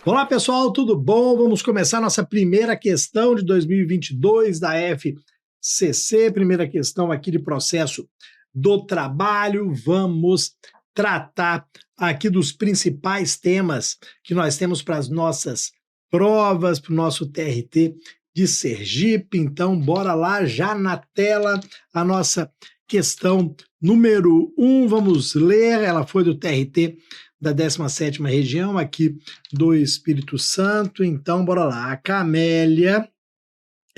Olá, pessoal, tudo bom? Vamos começar nossa primeira questão de 2022 da FCC, primeira questão aqui de processo do trabalho. Vamos tratar aqui dos principais temas que nós temos para as nossas provas, para o nosso TRT de Sergipe. Então, bora lá, já na tela, a nossa questão número 1. Vamos ler, ela foi do TRT da 17ª região aqui do Espírito Santo. Então, bora lá. A Camélia,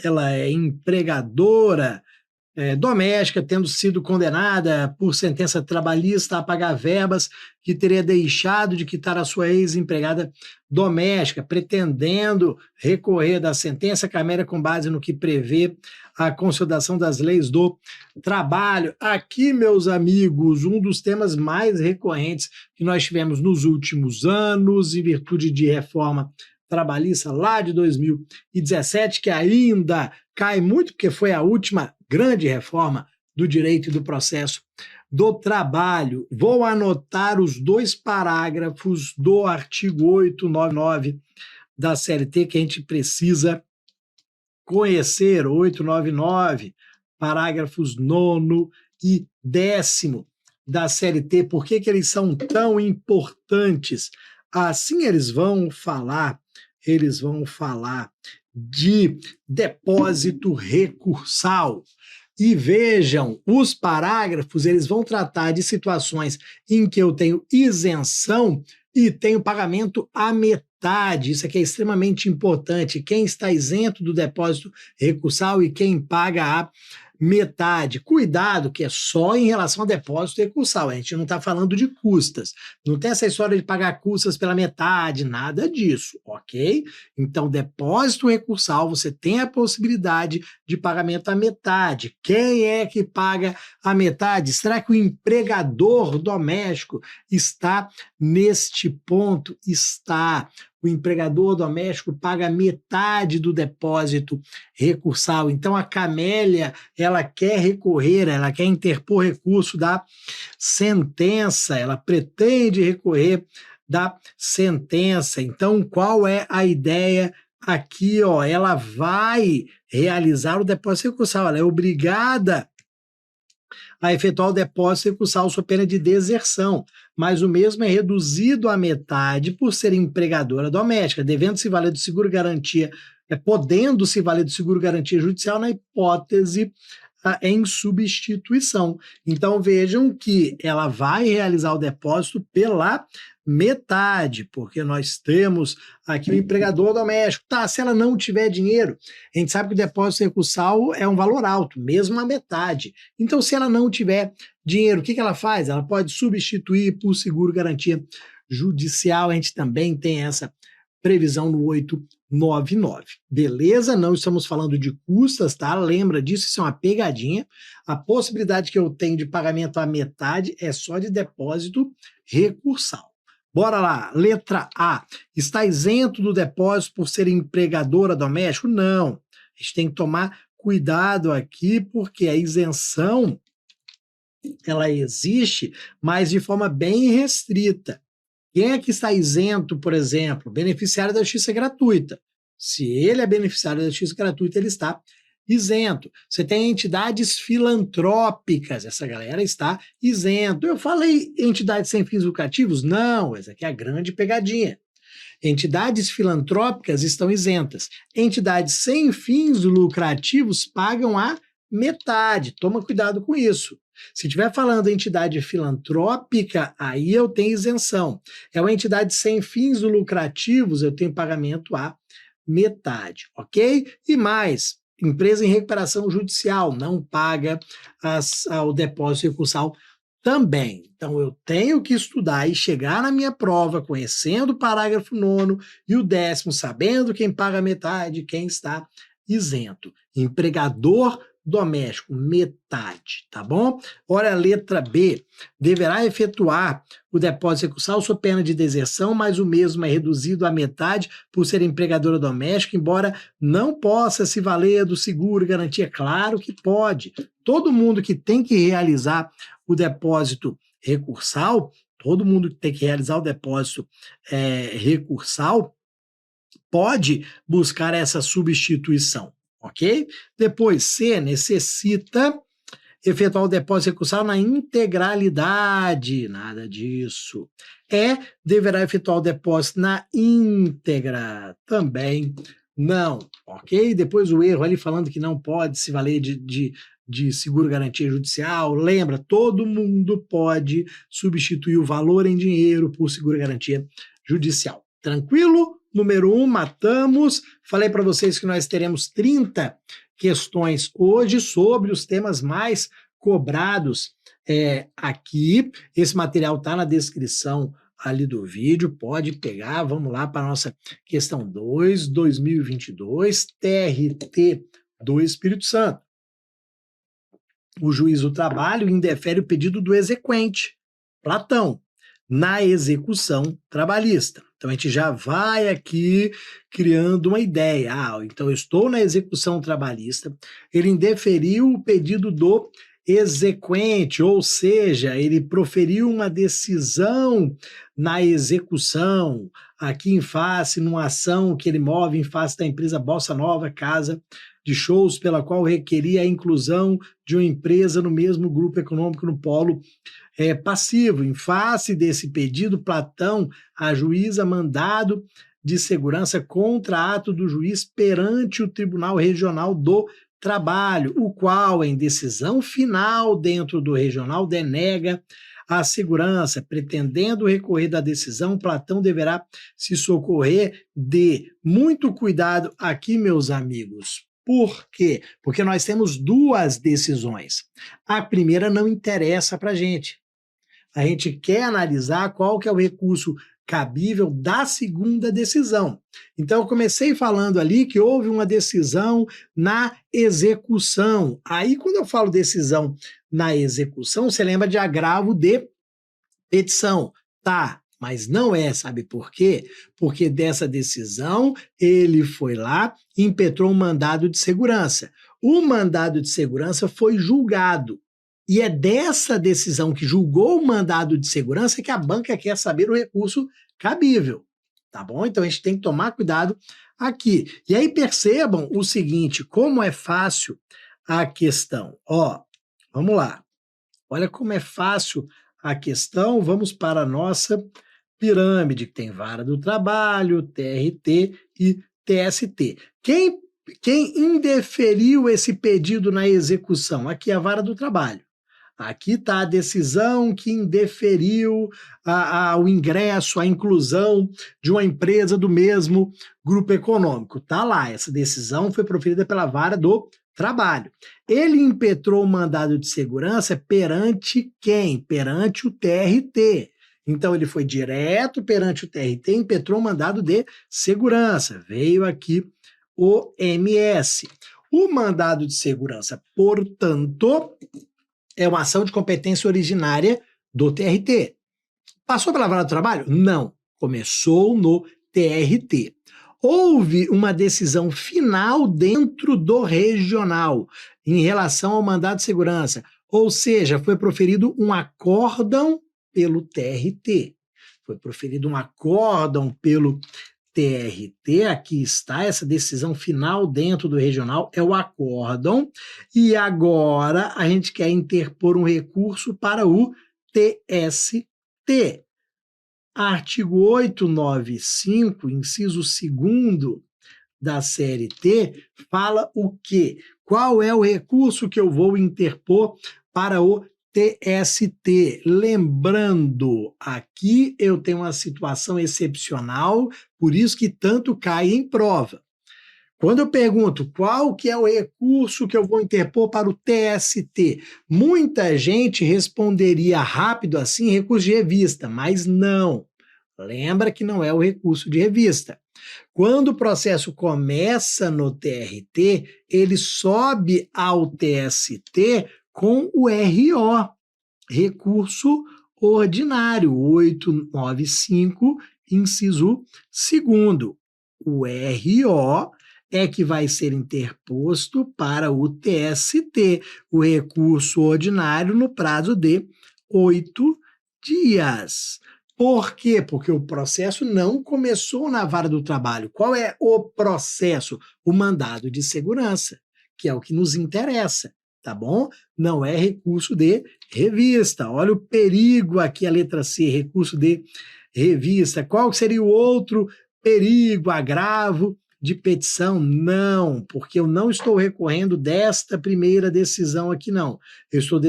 ela é empregadora doméstica, tendo sido condenada por sentença trabalhista a pagar verbas que teria deixado de quitar a sua ex-empregada doméstica, pretendendo recorrer da sentença. Camélia, com base no que prevê a consolidação das leis do trabalho. Aqui, meus amigos, um dos temas mais recorrentes que nós tivemos nos últimos anos, em virtude de reforma trabalhista lá de 2017, que ainda cai muito, porque foi a última grande reforma do direito e do processo do trabalho. Vou anotar os dois parágrafos do artigo 899 da CLT que a gente precisa conhecer. 899, parágrafos 9º e 10º da CLT. Por que eles são tão importantes? Assim eles vão falar de depósito recursal. E vejam, os parágrafos, eles vão tratar de situações em que eu tenho isenção e tenho pagamento à metade. Isso aqui é extremamente importante. Quem está isento do depósito recursal e quem paga a metade. Cuidado, que é só em relação ao depósito recursal. A gente não está falando de custas. Não tem essa história de pagar custas pela metade, nada disso, ok? Então, depósito recursal, você tem a possibilidade de pagamento à metade. Quem é que paga a metade? Será que o empregador doméstico está neste ponto? Está. O empregador doméstico paga metade do depósito recursal. Então, a Camélia, ela quer recorrer, ela quer interpor recurso da sentença, ela pretende recorrer da sentença. Então, qual é a ideia aqui? Ela vai realizar o depósito recursal, ela é obrigada a efetuar o depósito recursal sob pena de deserção, mas o mesmo é reduzido à metade por ser empregadora doméstica, devendo se valer do seguro-garantia, podendo se valer do seguro-garantia judicial na hipótese em substituição. Então vejam que ela vai realizar o depósito pela metade, porque nós temos aqui o empregador doméstico. Tá, se ela não tiver dinheiro, a gente sabe que o depósito recursal é um valor alto, mesmo a metade. Então, se ela não tiver dinheiro, o que ela faz? Ela pode substituir por seguro-garantia judicial. A gente também tem essa previsão no 899. Beleza? Não estamos falando de custas, tá? Lembra disso, isso é uma pegadinha. A possibilidade que eu tenho de pagamento à metade é só de depósito recursal. Bora lá, letra A. Está isento do depósito por ser empregadora doméstica? Não. A gente tem que tomar cuidado aqui, porque a isenção, ela existe, mas de forma bem restrita. Quem é que está isento, por exemplo? Beneficiário da justiça gratuita. Se ele é beneficiário da justiça gratuita, ele está isento. Você tem entidades filantrópicas, essa galera está isento. Eu falei entidades sem fins lucrativos? Não, essa aqui é a grande pegadinha. Entidades filantrópicas estão isentas. Entidades sem fins lucrativos pagam a metade. Toma cuidado com isso. Se estiver falando entidade filantrópica, aí eu tenho isenção. É uma entidade sem fins lucrativos, eu tenho pagamento à metade, ok? E mais, empresa em recuperação judicial não paga o depósito recursal também. Então, eu tenho que estudar e chegar na minha prova conhecendo o parágrafo 9º e o 10º, sabendo quem paga metade, quem está isento. Empregador doméstico, metade, tá bom? Olha a letra B. Deverá efetuar o depósito recursal sob pena de deserção, mas o mesmo é reduzido à metade por ser empregadora doméstica, embora não possa se valer do seguro e garantia. Claro que pode. Todo mundo que tem que realizar o depósito recursal, todo mundo que tem que realizar o depósito recursal, pode buscar essa substituição, ok? Depois, C, necessita efetuar o depósito recursal na integralidade, nada disso. E, deverá efetuar o depósito na íntegra, também não, ok? Depois o erro ali falando que não pode se valer de seguro-garantia judicial, lembra, todo mundo pode substituir o valor em dinheiro por seguro-garantia judicial. Tranquilo? Número 1, matamos. Falei para vocês que nós teremos 30 questões hoje sobre os temas mais cobrados aqui. Esse material está na descrição ali do vídeo, pode pegar. Vamos lá para a nossa questão 2, 2022, TRT do Espírito Santo. O juiz do trabalho indefere o pedido do exequente, Platão, na execução trabalhista. Então, a gente já vai aqui criando uma ideia. Então, eu estou na execução trabalhista, ele indeferiu o pedido do exequente, ou seja, ele proferiu uma decisão na execução, aqui em face, numa ação que ele move em face da empresa Bossa Nova Casa de Shows, pela qual requeria a inclusão de uma empresa no mesmo grupo econômico no polo passivo. Em face desse pedido, Platão ajuiza mandado de segurança contra ato do juiz perante o Tribunal Regional do Trabalho, o qual, em decisão final dentro do regional, denega a segurança. Pretendendo recorrer da decisão, Platão deverá se socorrer de muito cuidado aqui, meus amigos. Por quê? Porque nós temos duas decisões. A primeira não interessa para a gente. A gente quer analisar qual que é o recurso cabível da segunda decisão. Então, eu comecei falando ali que houve uma decisão na execução. Aí, quando eu falo decisão na execução, você lembra de agravo de petição. Tá, mas não é, sabe por quê? Porque dessa decisão, ele foi lá e impetrou um mandado de segurança. O mandado de segurança foi julgado. E é dessa decisão que julgou o mandado de segurança que a banca quer saber o recurso cabível, tá bom? Então a gente tem que tomar cuidado aqui. E aí percebam o seguinte, como é fácil a questão. Vamos lá. Olha como é fácil a questão. Vamos para a nossa pirâmide, que tem vara do trabalho, TRT e TST. Quem indeferiu esse pedido na execução? Aqui é a vara do trabalho. Aqui está a decisão que indeferiu o ingresso, a inclusão de uma empresa do mesmo grupo econômico. Está lá, essa decisão foi proferida pela vara do trabalho. Ele impetrou o mandado de segurança perante quem? Perante o TRT. Então, ele foi direto perante o TRT e impetrou o mandado de segurança. Veio aqui o MS. O mandado de segurança, portanto, é uma ação de competência originária do TRT. Passou pela vara do trabalho? Não. Começou no TRT. Houve uma decisão final dentro do regional em relação ao mandado de segurança. Ou seja, foi proferido um acórdão pelo TRT. Foi proferido um acórdão pelo TRT, aqui está, essa decisão final dentro do regional é o acórdão, e agora a gente quer interpor um recurso para o TST. Artigo 895, inciso 2º da série T, fala o quê? Qual é o recurso que eu vou interpor para o TST? Lembrando, aqui eu tenho uma situação excepcional, por isso que tanto cai em prova. Quando eu pergunto qual que é o recurso que eu vou interpor para o TST, muita gente responderia rápido assim, recurso de revista, mas não. Lembra que não é o recurso de revista. Quando o processo começa no TRT, ele sobe ao TST com o RO, recurso ordinário, 895, inciso 2º. O RO é que vai ser interposto para o TST, o recurso ordinário, no prazo de 8 dias. Por quê? Porque o processo não começou na vara do trabalho. Qual é o processo? O mandado de segurança, que é o que nos interessa, tá bom? Não é recurso de revista. Olha o perigo aqui, a letra C, recurso de revista. Qual seria o outro perigo, agravo de petição? Não, porque eu não estou recorrendo desta primeira decisão aqui, não. Eu estou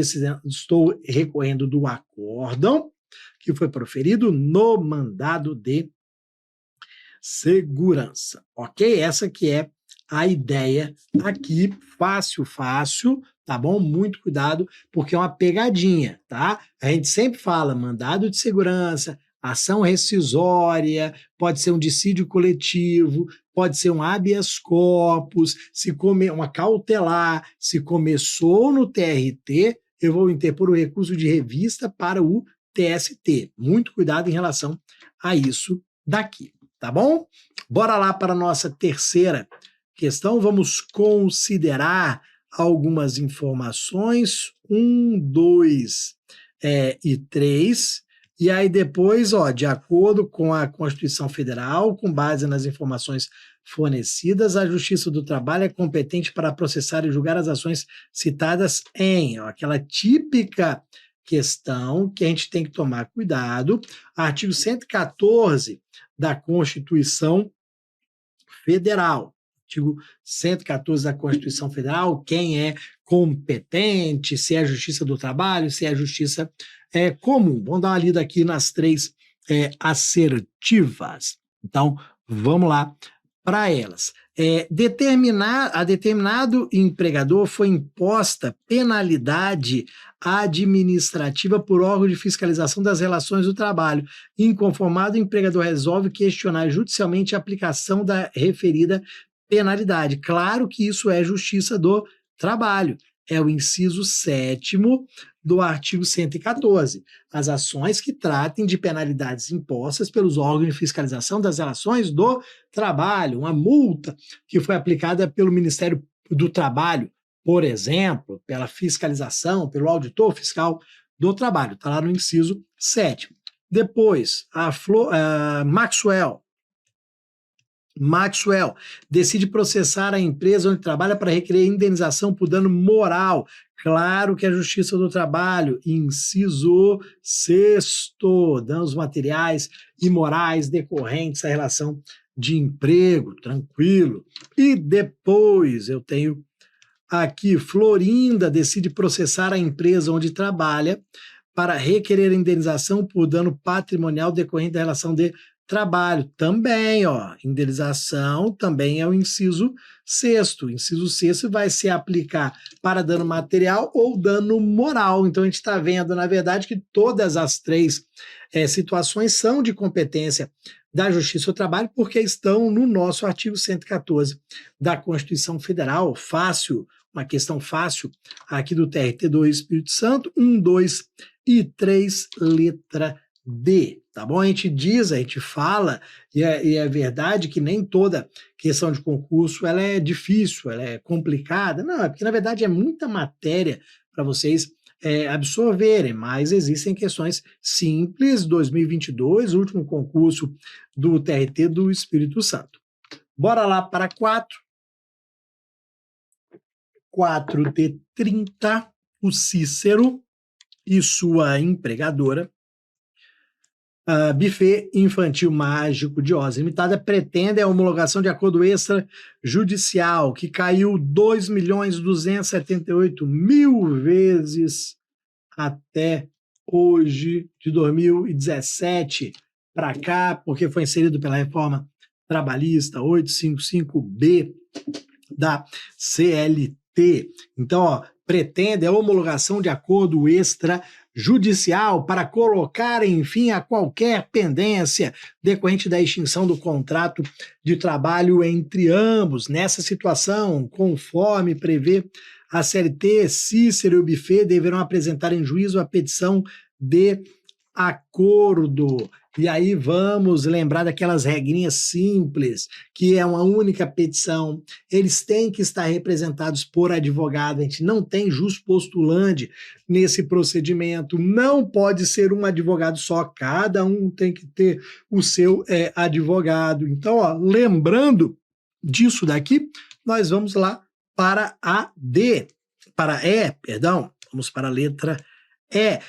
recorrendo do acórdão que foi proferido no mandado de segurança, ok? Essa que é a ideia aqui, fácil, tá bom? Muito cuidado, porque é uma pegadinha, tá? A gente sempre fala mandado de segurança, ação rescisória, pode ser um dissídio coletivo, pode ser um habeas corpus, uma cautelar, se começou no TRT, eu vou interpor o recurso de revista para o TST. Muito cuidado em relação a isso daqui, tá bom? Bora lá para a nossa terceira questão. Vamos considerar algumas informações. 1, 2 e 3. E aí depois, de acordo com a Constituição Federal, com base nas informações fornecidas, a Justiça do Trabalho é competente para processar e julgar as ações citadas em aquela típica questão que a gente tem que tomar cuidado. Artigo 114 da Constituição Federal. Artigo 114 da Constituição Federal, quem é competente, se é a Justiça do Trabalho, se é a Justiça comum. Vamos dar uma lida aqui nas três assertivas. Então, vamos lá para elas. A determinado empregador foi imposta penalidade administrativa por órgão de fiscalização das relações do trabalho. Inconformado, o empregador resolve questionar judicialmente a aplicação da referida penalidade. Claro que isso é Justiça do Trabalho. É o inciso 7º do artigo 114. As ações que tratem de penalidades impostas pelos órgãos de fiscalização das relações do trabalho, uma multa que foi aplicada pelo Ministério do Trabalho, por exemplo, pela fiscalização, pelo auditor fiscal do trabalho, está lá no inciso 7º. Depois, Maxwell decide processar a empresa onde trabalha para requerer indenização por dano moral. Claro que a Justiça do Trabalho, inciso 6º, danos materiais e morais decorrentes da relação de emprego, tranquilo. E depois eu tenho aqui, Florinda decide processar a empresa onde trabalha para requerer indenização por dano patrimonial decorrente da relação de trabalho. Também, indenização também é o inciso 6º. O inciso 6º vai se aplicar para dano material ou dano moral. Então, a gente está vendo, na verdade, que todas as três situações são de competência da Justiça do Trabalho, porque estão no nosso artigo 114 da Constituição Federal. Fácil, uma questão fácil aqui do TRT do Espírito Santo, 1, 2 e 3, letra D, tá bom? A gente fala, e é verdade que nem toda questão de concurso ela é difícil, ela é complicada. Não, é porque na verdade é muita matéria para vocês absorverem, mas existem questões simples. 2022, o último concurso do TRT do Espírito Santo. Bora lá para 4 de 30, o Cícero e sua empregadora, Buffet Infantil Mágico de Oz Limitada, pretende a homologação de acordo extrajudicial, que caiu 2.278.000 vezes até hoje, de 2017 para cá, porque foi inserido pela reforma trabalhista 855B da CLT. Então, pretende a homologação de acordo extrajudicial para colocar, enfim, a qualquer pendência decorrente da extinção do contrato de trabalho entre ambos. Nessa situação, conforme prevê a CLT, Cícero e o Buffet deverão apresentar em juízo a petição de acordo. E aí vamos lembrar daquelas regrinhas simples, que é uma única petição, eles têm que estar representados por advogado, a gente não tem juspostulante nesse procedimento, não pode ser um advogado só, cada um tem que ter o seu advogado. Então, ó, lembrando disso daqui, nós vamos lá para a D, para E, perdão, vamos para a letra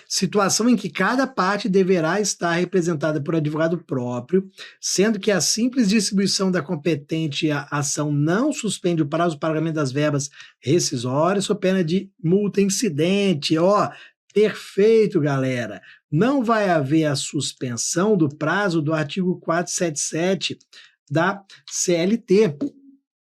situação em que cada parte deverá estar representada por advogado próprio, sendo que a simples distribuição da competente ação não suspende o prazo do pagamento das verbas rescisórias, sob pena de multa incidente. Ó, perfeito, galera. Não vai haver a suspensão do prazo do artigo 477 da CLT.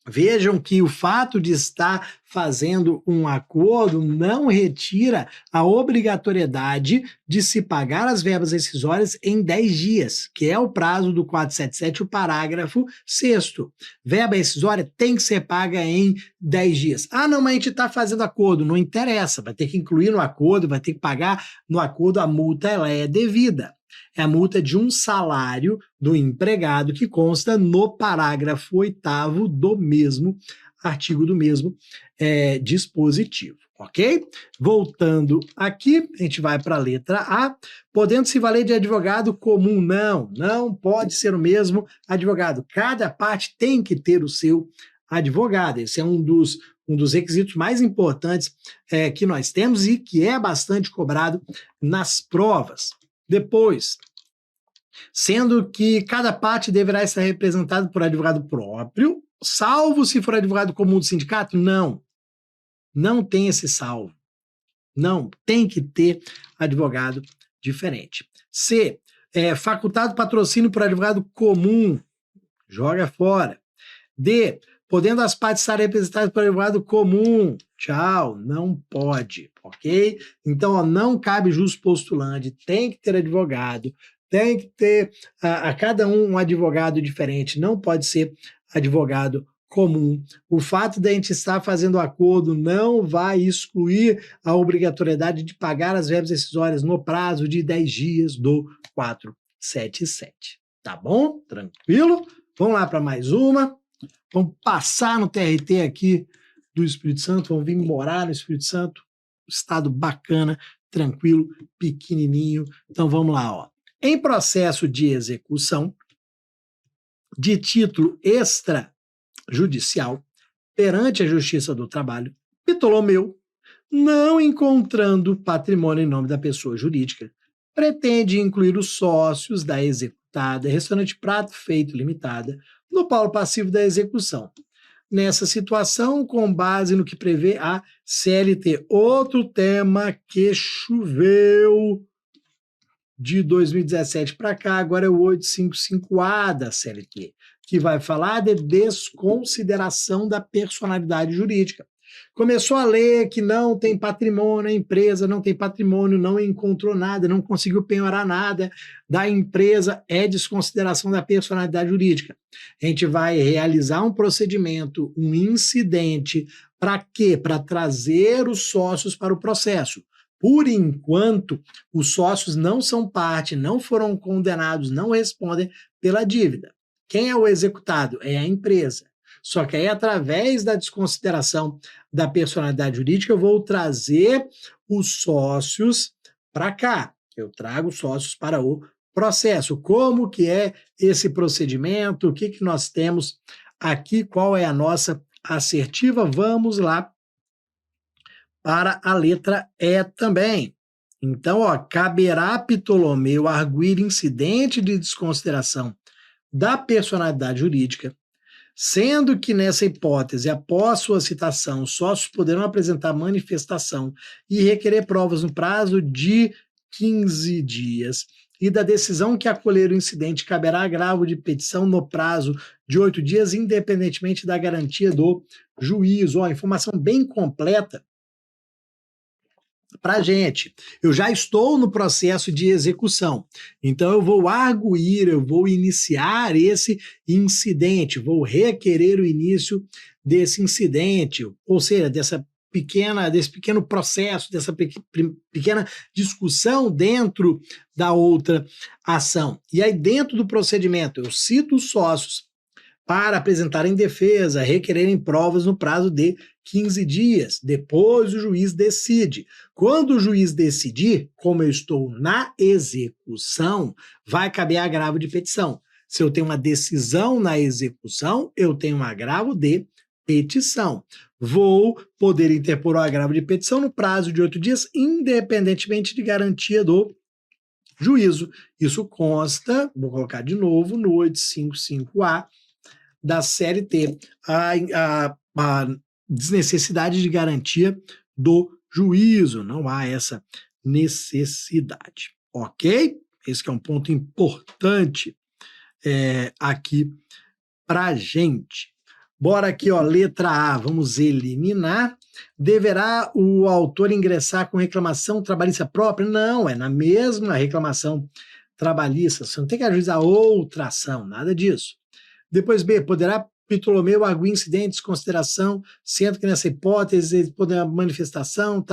Vejam que o fato de estar fazendo um acordo não retira a obrigatoriedade de se pagar as verbas rescisórias em 10 dias, que é o prazo do 477, o parágrafo 6º. Verba rescisória tem que ser paga em 10 dias. Ah, não, mas a gente está fazendo acordo. Não interessa, vai ter que incluir no acordo, vai ter que pagar no acordo, a multa ela é devida. É a multa de um salário do empregado que consta no parágrafo 8º do mesmo artigo do mesmo dispositivo, ok? Voltando aqui, a gente vai para a letra A. Podendo se valer de advogado comum? Não pode ser o mesmo advogado. Cada parte tem que ter o seu advogado. Esse é um dos requisitos mais importantes que nós temos e que é bastante cobrado nas provas. Depois, sendo que cada parte deverá estar representada por advogado próprio, salvo se for advogado comum do sindicato? Não tem esse salvo. Não, tem que ter advogado diferente. C, facultado patrocínio por advogado comum, joga fora. D, podendo as partes estar representadas por advogado comum, tchau, não pode, ok? Então, ó, não cabe juspostulante, tem que ter advogado, tem que ter a cada um advogado diferente, não pode ser advogado comum. O fato de a gente estar fazendo acordo não vai excluir a obrigatoriedade de pagar as verbas rescisórias no prazo de 10 dias do 477. Tá bom? Tranquilo? Vamos lá para mais uma. Vamos passar no TRT aqui do Espírito Santo, vamos vir morar no Espírito Santo, estado bacana, tranquilo, pequenininho. Então vamos lá, ó. Em processo de execução de título extrajudicial perante a Justiça do Trabalho, Ptolomeu, não encontrando patrimônio em nome da pessoa jurídica, pretende incluir os sócios da executada, Restaurante Prato Feito Limitada, no polo passivo da execução. Nessa situação, com base no que prevê a CLT. Outro tema que choveu de 2017 para cá, agora é o 855A da CLT, que vai falar de desconsideração da personalidade jurídica. Começou a ler que não tem patrimônio, a empresa não tem patrimônio, não encontrou nada, não conseguiu penhorar nada da empresa, é desconsideração da personalidade jurídica. A gente vai realizar um procedimento, um incidente, para quê? Para trazer os sócios para o processo. Por enquanto, os sócios não são parte, não foram condenados, não respondem pela dívida. Quem é o executado? É a empresa. Só que aí, através da desconsideração da personalidade jurídica, eu vou trazer os sócios para cá. Eu trago os sócios para o processo. Como que é esse procedimento? O que que nós temos aqui? Qual é a nossa assertiva? Vamos lá para a letra E também. Então, ó, caberá a Ptolomeu arguir incidente de desconsideração da personalidade jurídica, sendo que nessa hipótese, após sua citação, os sócios poderão apresentar manifestação e requerer provas no prazo de 15 dias, e da decisão que acolher o incidente caberá agravo de petição no prazo de 8 dias, independentemente da garantia do juízo. Ó, informação bem completa para a gente. Eu já estou no processo de execução, então eu vou arguir, eu vou iniciar esse incidente, vou requerer o início desse incidente, ou seja, dessa desse pequeno processo, dessa pequena discussão dentro da outra ação. E aí, dentro do procedimento, eu cito os sócios para apresentarem defesa, requererem provas no prazo de 15 dias. Depois o juiz decide. Quando o juiz decidir, como eu estou na execução, vai caber agravo de petição. Se eu tenho uma decisão na execução, eu tenho um agravo de petição. Vou poder interpor o agravo de petição no prazo de 8 dias, independentemente de garantia do juízo. Isso consta, vou colocar de novo, no 855A da CLT, a desnecessidade de garantia do juízo. Não há essa necessidade, ok? Esse que é um ponto importante aqui para a gente. Bora aqui, ó, letra A, vamos eliminar. Deverá o autor ingressar com reclamação trabalhista própria? Não, é na mesma reclamação trabalhista. Você não tem que ajuizar outra ação, nada disso. Depois B, poderá Ptolomeu arguir incidente de desconsideração, sendo que nessa hipótese ele poderá manifestação,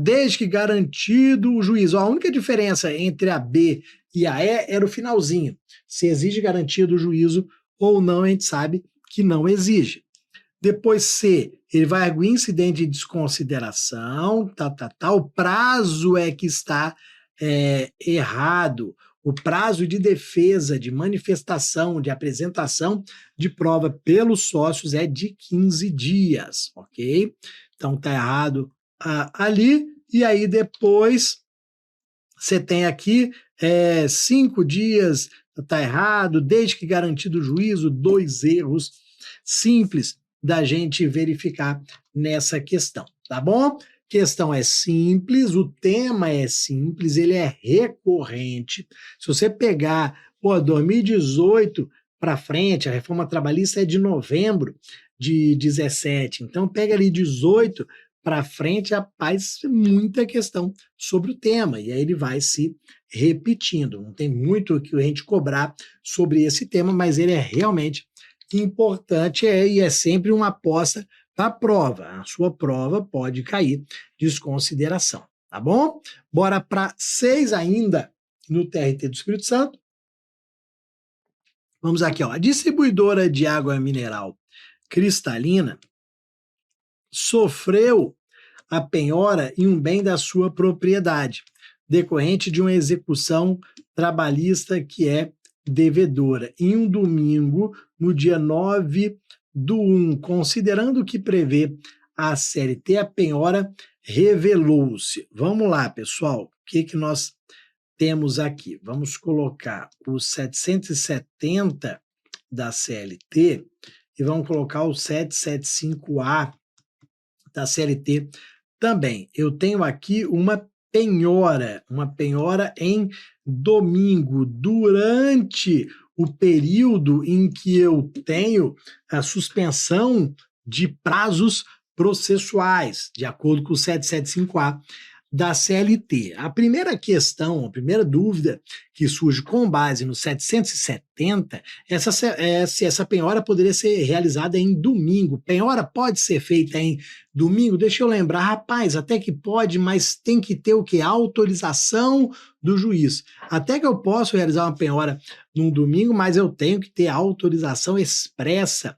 desde que garantido o juízo. A única diferença entre a B e a E era o finalzinho. Se exige garantia do juízo ou não, a gente sabe que não exige. Depois C, ele vai arguir incidente de desconsideração, o prazo é que está errado. O prazo de defesa, de manifestação, de apresentação de prova pelos sócios é de 15 dias, ok? Então tá errado ali. E aí depois você tem aqui 5 dias, tá errado, desde que garantido o juízo, 2 erros simples da gente verificar nessa questão, tá bom? Questão é simples, o tema é simples, ele é recorrente. Se você pegar 2018 para frente, a reforma trabalhista é de novembro de 17, então pega ali 18 para frente, rapaz, muita questão sobre o tema, e aí ele vai se repetindo. Não tem muito o que a gente cobrar sobre esse tema, mas ele é realmente importante e é sempre uma aposta da prova. A sua prova pode cair desconsideração, tá bom? Bora para 6 ainda no TRT do Espírito Santo. Vamos aqui, ó. A distribuidora de água mineral cristalina sofreu a penhora em um bem da sua propriedade, decorrente de uma execução trabalhista que é devedora. Em um domingo, no dia 9/1, considerando o que prevê a CLT, a penhora revelou-se. Vamos lá, pessoal, o que nós temos aqui? Vamos colocar o 770 da CLT e vamos colocar o 775A da CLT também. Eu tenho aqui uma penhora em domingo, durante o período em que eu tenho a suspensão de prazos processuais, de acordo com o 775A da CLT. A primeira questão, a primeira dúvida que surge com base no 770 é se essa penhora poderia ser realizada em domingo. Penhora pode ser feita em domingo? Deixa eu lembrar, rapaz, até que pode, mas tem que ter o quê? A autorização do juiz. Até que eu posso realizar uma penhora num domingo, mas eu tenho que ter a autorização expressa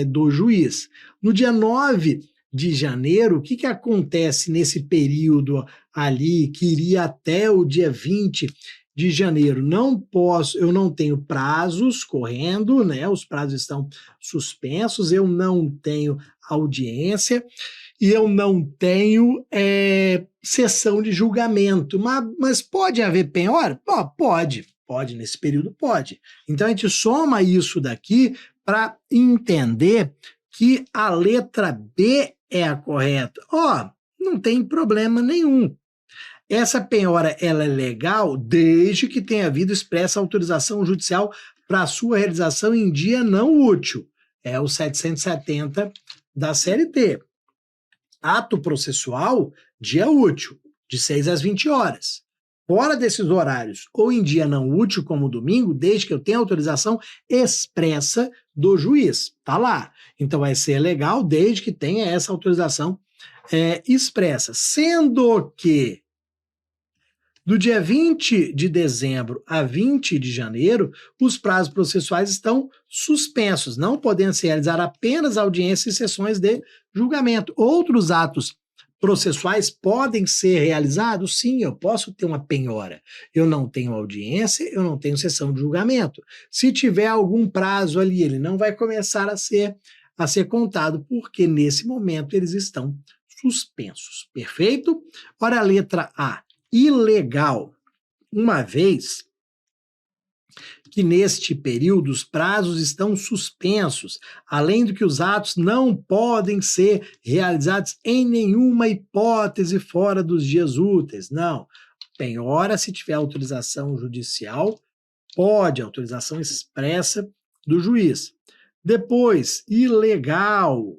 do juiz. No dia 9 de janeiro, o que acontece nesse período ali, que iria até o dia 20 de janeiro? Eu não tenho prazos correndo, né? Os prazos estão suspensos, eu não tenho audiência e eu não tenho sessão de julgamento. Mas pode haver penhora? Pode, nesse período pode. Então a gente soma isso daqui para entender que a letra B é a correta. Não tem problema nenhum. Essa penhora ela é legal desde que tenha havido expressa autorização judicial para a sua realização em dia não útil. É o 770 da CLT. Ato processual, dia útil, de 6 às 20 horas. fora desses horários ou em dia não útil como domingo, desde que eu tenha autorização expressa do juiz. Tá lá. Então vai ser legal desde que tenha essa autorização expressa. Sendo que do dia 20 de dezembro a 20 de janeiro, os prazos processuais estão suspensos, não podendo se realizar apenas audiências e sessões de julgamento. Outros atos processuais podem ser realizados? Sim, eu posso ter uma penhora. Eu não tenho audiência, eu não tenho sessão de julgamento. Se tiver algum prazo ali, ele não vai começar a ser contado, porque nesse momento eles estão suspensos. Perfeito? Ora, a letra A. Ilegal, uma vez que neste período os prazos estão suspensos, além do que os atos não podem ser realizados em nenhuma hipótese fora dos dias úteis. Não. Penhora, se tiver autorização judicial, pode, autorização expressa do juiz. Depois, ilegal,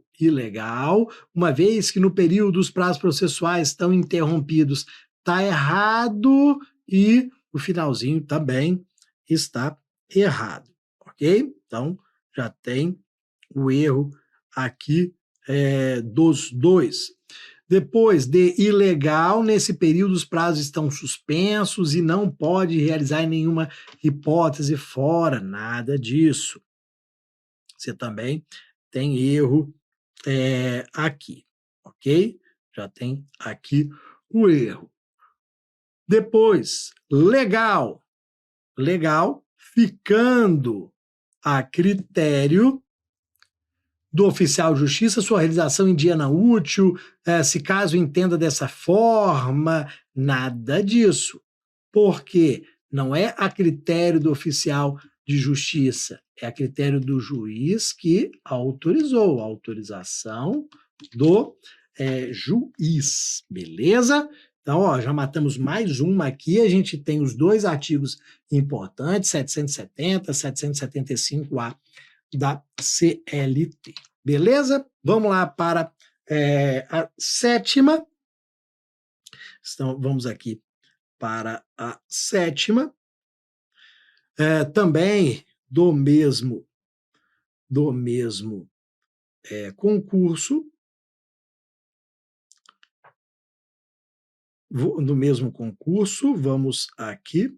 uma vez que no período os prazos processuais estão interrompidos, está errado e o finalzinho também está errado, ok? Então, já tem o erro aqui dos dois. Depois de ilegal, nesse período os prazos estão suspensos e não pode realizar em nenhuma hipótese fora, nada disso. Você também tem erro aqui, ok? Já tem aqui o erro. Depois, legal, ficando a critério do oficial de justiça sua realização em dia não útil, se caso entenda dessa forma, nada disso. Porque não é a critério do oficial de justiça, é a critério do juiz que autorizou, a autorização do juiz, beleza? Então, ó, já matamos mais uma aqui, a gente tem os dois artigos importantes, 770, 775A da CLT. Beleza? Vamos lá para a sétima. Então, vamos aqui para a sétima. Também do mesmo concurso. No mesmo concurso, vamos aqui.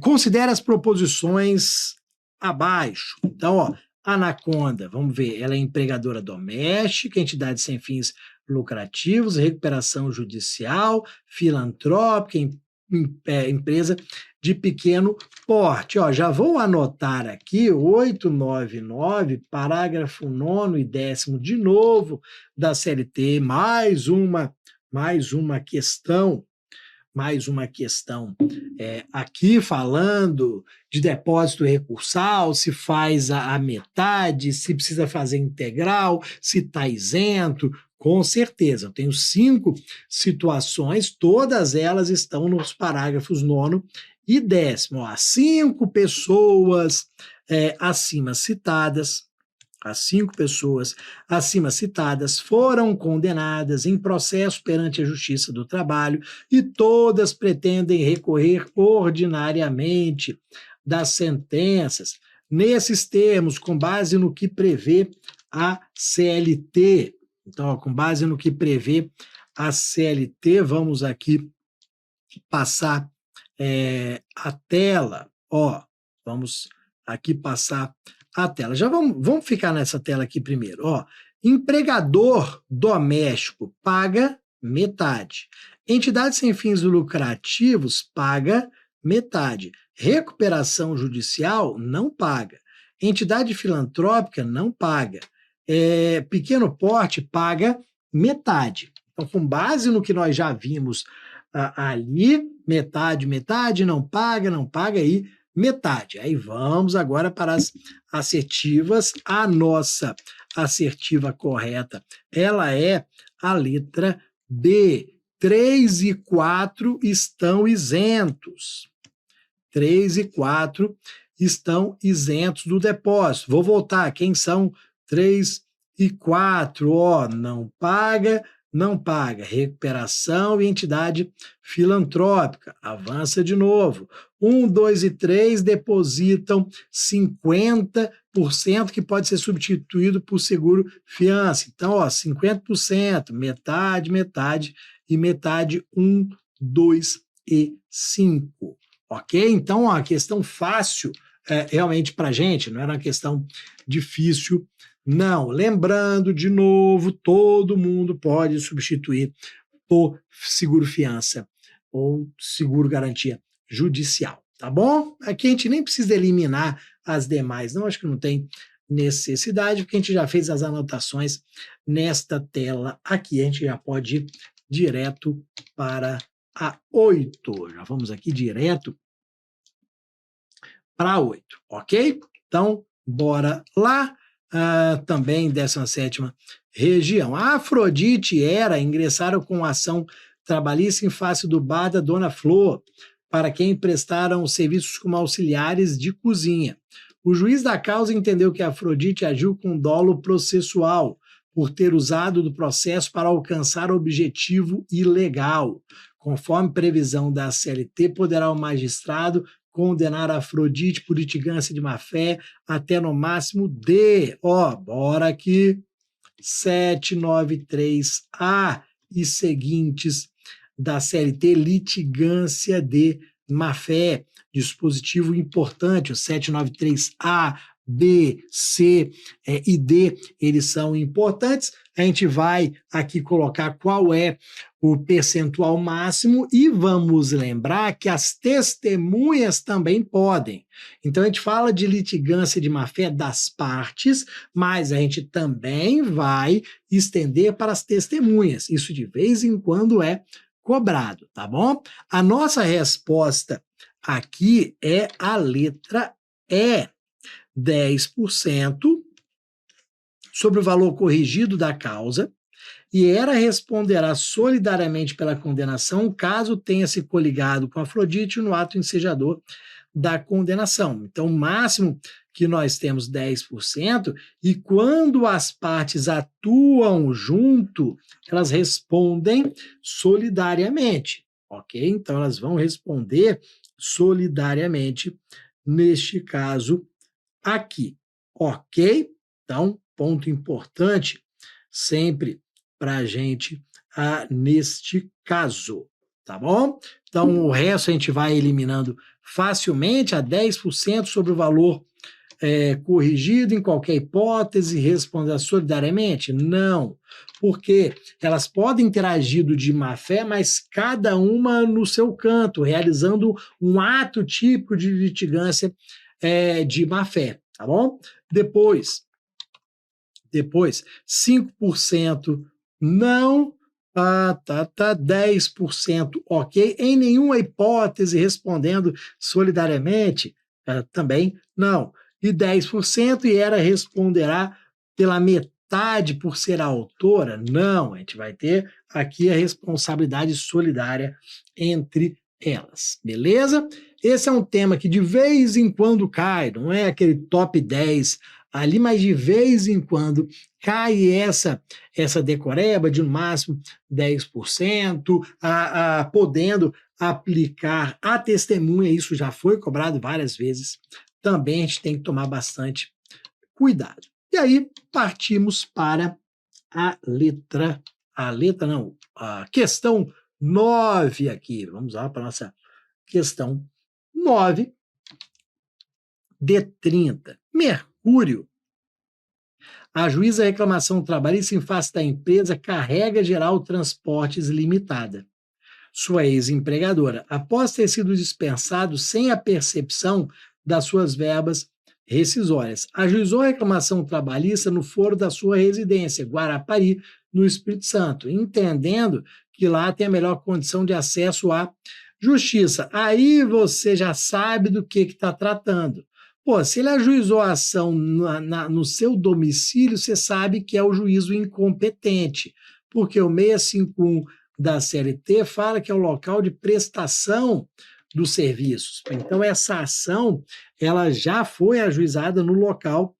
Considere as proposições abaixo. Então, ó, Anaconda, vamos ver, ela é empregadora doméstica, entidade sem fins lucrativos, recuperação judicial, filantrópica, empresa de pequeno porte. Ó, já vou anotar aqui 899, parágrafo 9º e 10º de novo da CLT, mais uma questão aqui falando de depósito recursal, se faz a metade, se precisa fazer integral, se está isento. Com certeza, eu tenho 5 situações, todas elas estão nos parágrafos 9º e 10º. Ó, 5 pessoas acima citadas, as 5 pessoas acima citadas foram condenadas em processo perante a Justiça do Trabalho e todas pretendem recorrer ordinariamente das sentenças. Nesses termos, com base no que prevê a CLT. Então, ó, com base no que prevê a CLT, vamos aqui passar a tela. Ó, vamos aqui passar a tela. Já vamos ficar nessa tela aqui primeiro. Ó, empregador doméstico paga metade. Entidade sem fins lucrativos paga metade. Recuperação judicial não paga. Entidade filantrópica não paga. Pequeno porte paga metade. Então, com base no que nós já vimos ali, metade, não paga aí, metade. Aí vamos agora para as assertivas. A nossa assertiva correta, ela é a letra B. 3 e 4 estão isentos. 3 e 4 estão isentos do depósito. Vou voltar. Quem são 3 e 4? Ó, não paga não paga. Recuperação e entidade filantrópica, avança de novo. 1, 2 e 3 depositam 50%, que pode ser substituído por seguro fiança. Então, ó, 50%, metade, metade e metade, 1, 2 e 5. Ok? Então, ó, a questão fácil realmente para a gente, não era uma questão difícil, não. Lembrando, de novo, todo mundo pode substituir por seguro fiança ou seguro garantia judicial, tá bom? Aqui a gente nem precisa eliminar as demais, não, acho que não tem necessidade, porque a gente já fez as anotações nesta tela aqui, a gente já pode ir direto para a 8. Já vamos aqui direto para 8, ok? Então, bora lá. Também 17ª região. A Afrodite e Hera ingressaram com ação trabalhista em face do bar da Dona Flor, para quem prestaram serviços como auxiliares de cozinha. O juiz da causa entendeu que a Afrodite agiu com dolo processual, por ter usado do processo para alcançar objetivo ilegal. Conforme previsão da CLT, poderá o magistrado condenar a Afrodite por litigância de má-fé até no máximo de, bora aqui, 793A e seguintes da CLT, litigância de má-fé. Dispositivo importante, o 793A, B, C e D, eles são importantes. A gente vai aqui colocar qual é o percentual máximo e vamos lembrar que as testemunhas também podem. Então a gente fala de litigância de má-fé das partes, mas a gente também vai estender para as testemunhas. Isso de vez em quando é cobrado, tá bom? A nossa resposta aqui é a letra E. 10% sobre o valor corrigido da causa, e Hera responderá solidariamente pela condenação caso tenha se coligado com Afrodite no ato ensejador da condenação. Então, o máximo que nós temos 10%, e quando as partes atuam junto, elas respondem solidariamente, ok? Então, elas vão responder solidariamente neste caso aqui, ok? Então, ponto importante sempre para a gente neste caso, tá bom? Então, o resto a gente vai eliminando facilmente, a 10% sobre o valor corrigido em qualquer hipótese, responder solidariamente? Não, porque elas podem ter agido de má-fé, mas cada uma no seu canto, realizando um ato típico de litigância de má-fé, tá bom? Depois 5% não, 10% ok, em nenhuma hipótese respondendo solidariamente, também não, e 10% e Hera responderá pela metade por ser a autora? Não, a gente vai ter aqui a responsabilidade solidária entre elas, beleza? Esse é um tema que de vez em quando cai, não é aquele top 10 ali, mas de vez em quando cai essa decoreba de no máximo 10%, podendo aplicar a testemunha, isso já foi cobrado várias vezes, também a gente tem que tomar bastante cuidado. E aí partimos para a questão 9 aqui, vamos lá para a nossa questão 9, D30. Mercúrio. Ajuiza a reclamação trabalhista em face da empresa Carrega Geral Transportes Limitada. Sua ex-empregadora, após ter sido dispensado sem a percepção das suas verbas rescisórias, ajuizou a reclamação trabalhista no foro da sua residência, Guarapari, no Espírito Santo, entendendo que lá tem a melhor condição de acesso à justiça. Aí você já sabe do que está tratando. Pô, se ele ajuizou a ação no seu domicílio, você sabe que é o juízo incompetente, porque o 651 da CLT fala que é o local de prestação dos serviços. Então, essa ação ela já foi ajuizada no local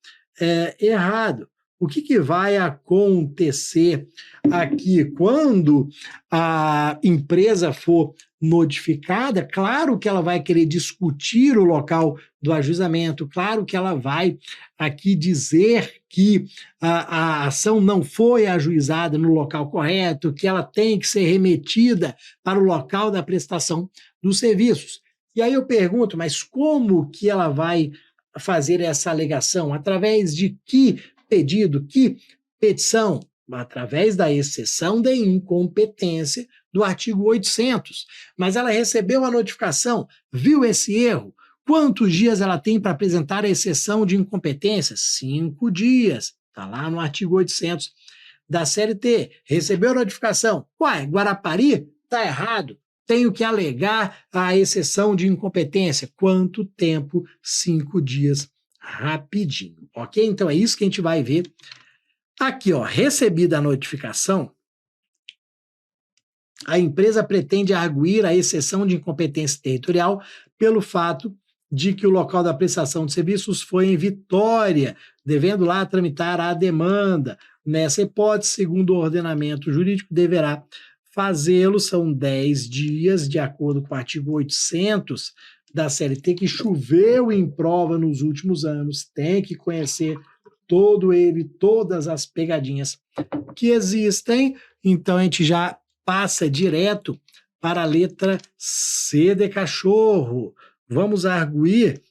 errado. o que vai acontecer aqui quando a empresa for notificada? Claro que ela vai querer discutir o local do ajuizamento, claro que ela vai aqui dizer que a ação não foi ajuizada no local correto, que ela tem que ser remetida para o local da prestação dos serviços. E aí eu pergunto, mas como que ela vai fazer essa alegação? Através de que pedido, que petição? Através da exceção de incompetência do artigo 800. Mas ela recebeu a notificação, viu esse erro. Quantos dias ela tem para apresentar a exceção de incompetência? 5 dias. Está lá no artigo 800 da CLT. Recebeu a notificação. Uai, Guarapari? Está errado. Tenho que alegar a exceção de incompetência. Quanto tempo? 5 dias. Rapidinho. Ok? Então é isso que a gente vai ver aqui, ó. Recebida a notificação, a empresa pretende arguir a exceção de incompetência territorial pelo fato de que o local da prestação de serviços foi em Vitória, devendo lá tramitar a demanda. Nessa hipótese, segundo o ordenamento jurídico, deverá fazê-lo. São 10 dias, de acordo com o artigo 800 da CLT, que choveu em prova nos últimos anos. Tem que conhecer todas as pegadinhas que existem. Então, a gente já passa direto para a letra C de cachorro. Vamos arguir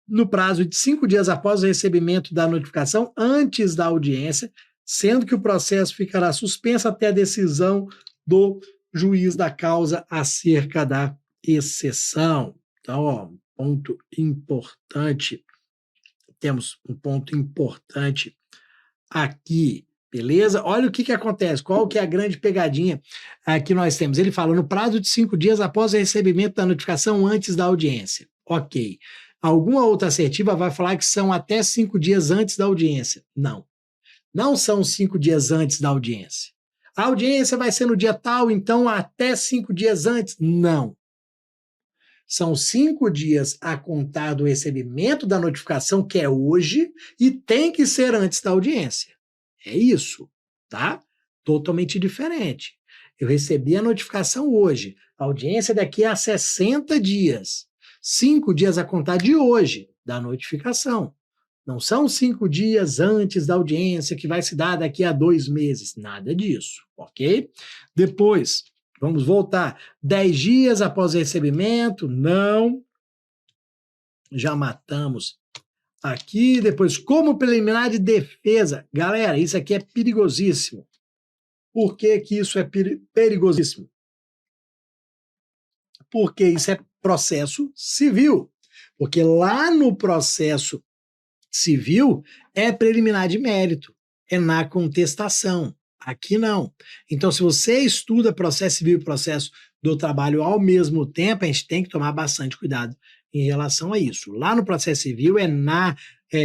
no prazo de 5 dias após o recebimento da notificação, antes da audiência, sendo que o processo ficará suspenso até a decisão do juiz da causa acerca da exceção. Então, ó, ponto importante. Temos um ponto importante aqui. Beleza? Olha o que acontece, qual que é a grande pegadinha que nós temos. Ele fala, no prazo de 5 dias após o recebimento da notificação antes da audiência. Ok. Alguma outra assertiva vai falar que são até 5 dias antes da audiência. Não. Não são 5 dias antes da audiência. A audiência vai ser no dia tal, então até 5 dias antes? Não. São 5 dias a contar do recebimento da notificação, que é hoje, e tem que ser antes da audiência. É isso, tá? Totalmente diferente. Eu recebi a notificação hoje, a audiência daqui a 60 dias. 5 dias a contar de hoje, da notificação. Não são 5 dias antes da audiência, que vai se dar daqui a 2 meses. Nada disso, ok? Depois, vamos voltar. 10 dias após o recebimento? Não. Já matamos aqui. Depois, como preliminar de defesa. Galera, isso aqui é perigosíssimo. Por que que isso é perigosíssimo? Porque isso é processo civil. Porque lá no processo civil é preliminar de mérito, é na contestação. Aqui não. Então, se você estuda processo civil e processo do trabalho ao mesmo tempo, a gente tem que tomar bastante cuidado em relação a isso. Lá no processo civil é na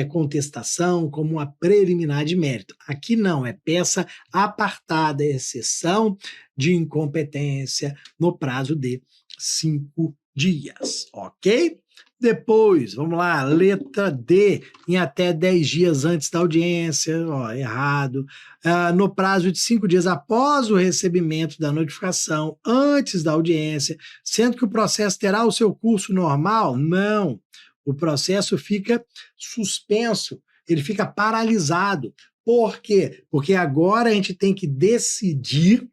contestação, como uma preliminar de mérito. Aqui não, é peça apartada, exceção de incompetência no prazo de 5 dias, ok? Depois, vamos lá, letra D, em até 10 dias antes da audiência, ó, errado. No prazo de 5 dias após o recebimento da notificação, antes da audiência, sendo que o processo terá o seu curso normal? Não. O processo fica suspenso, ele fica paralisado. Por quê? Porque agora a gente tem que decidir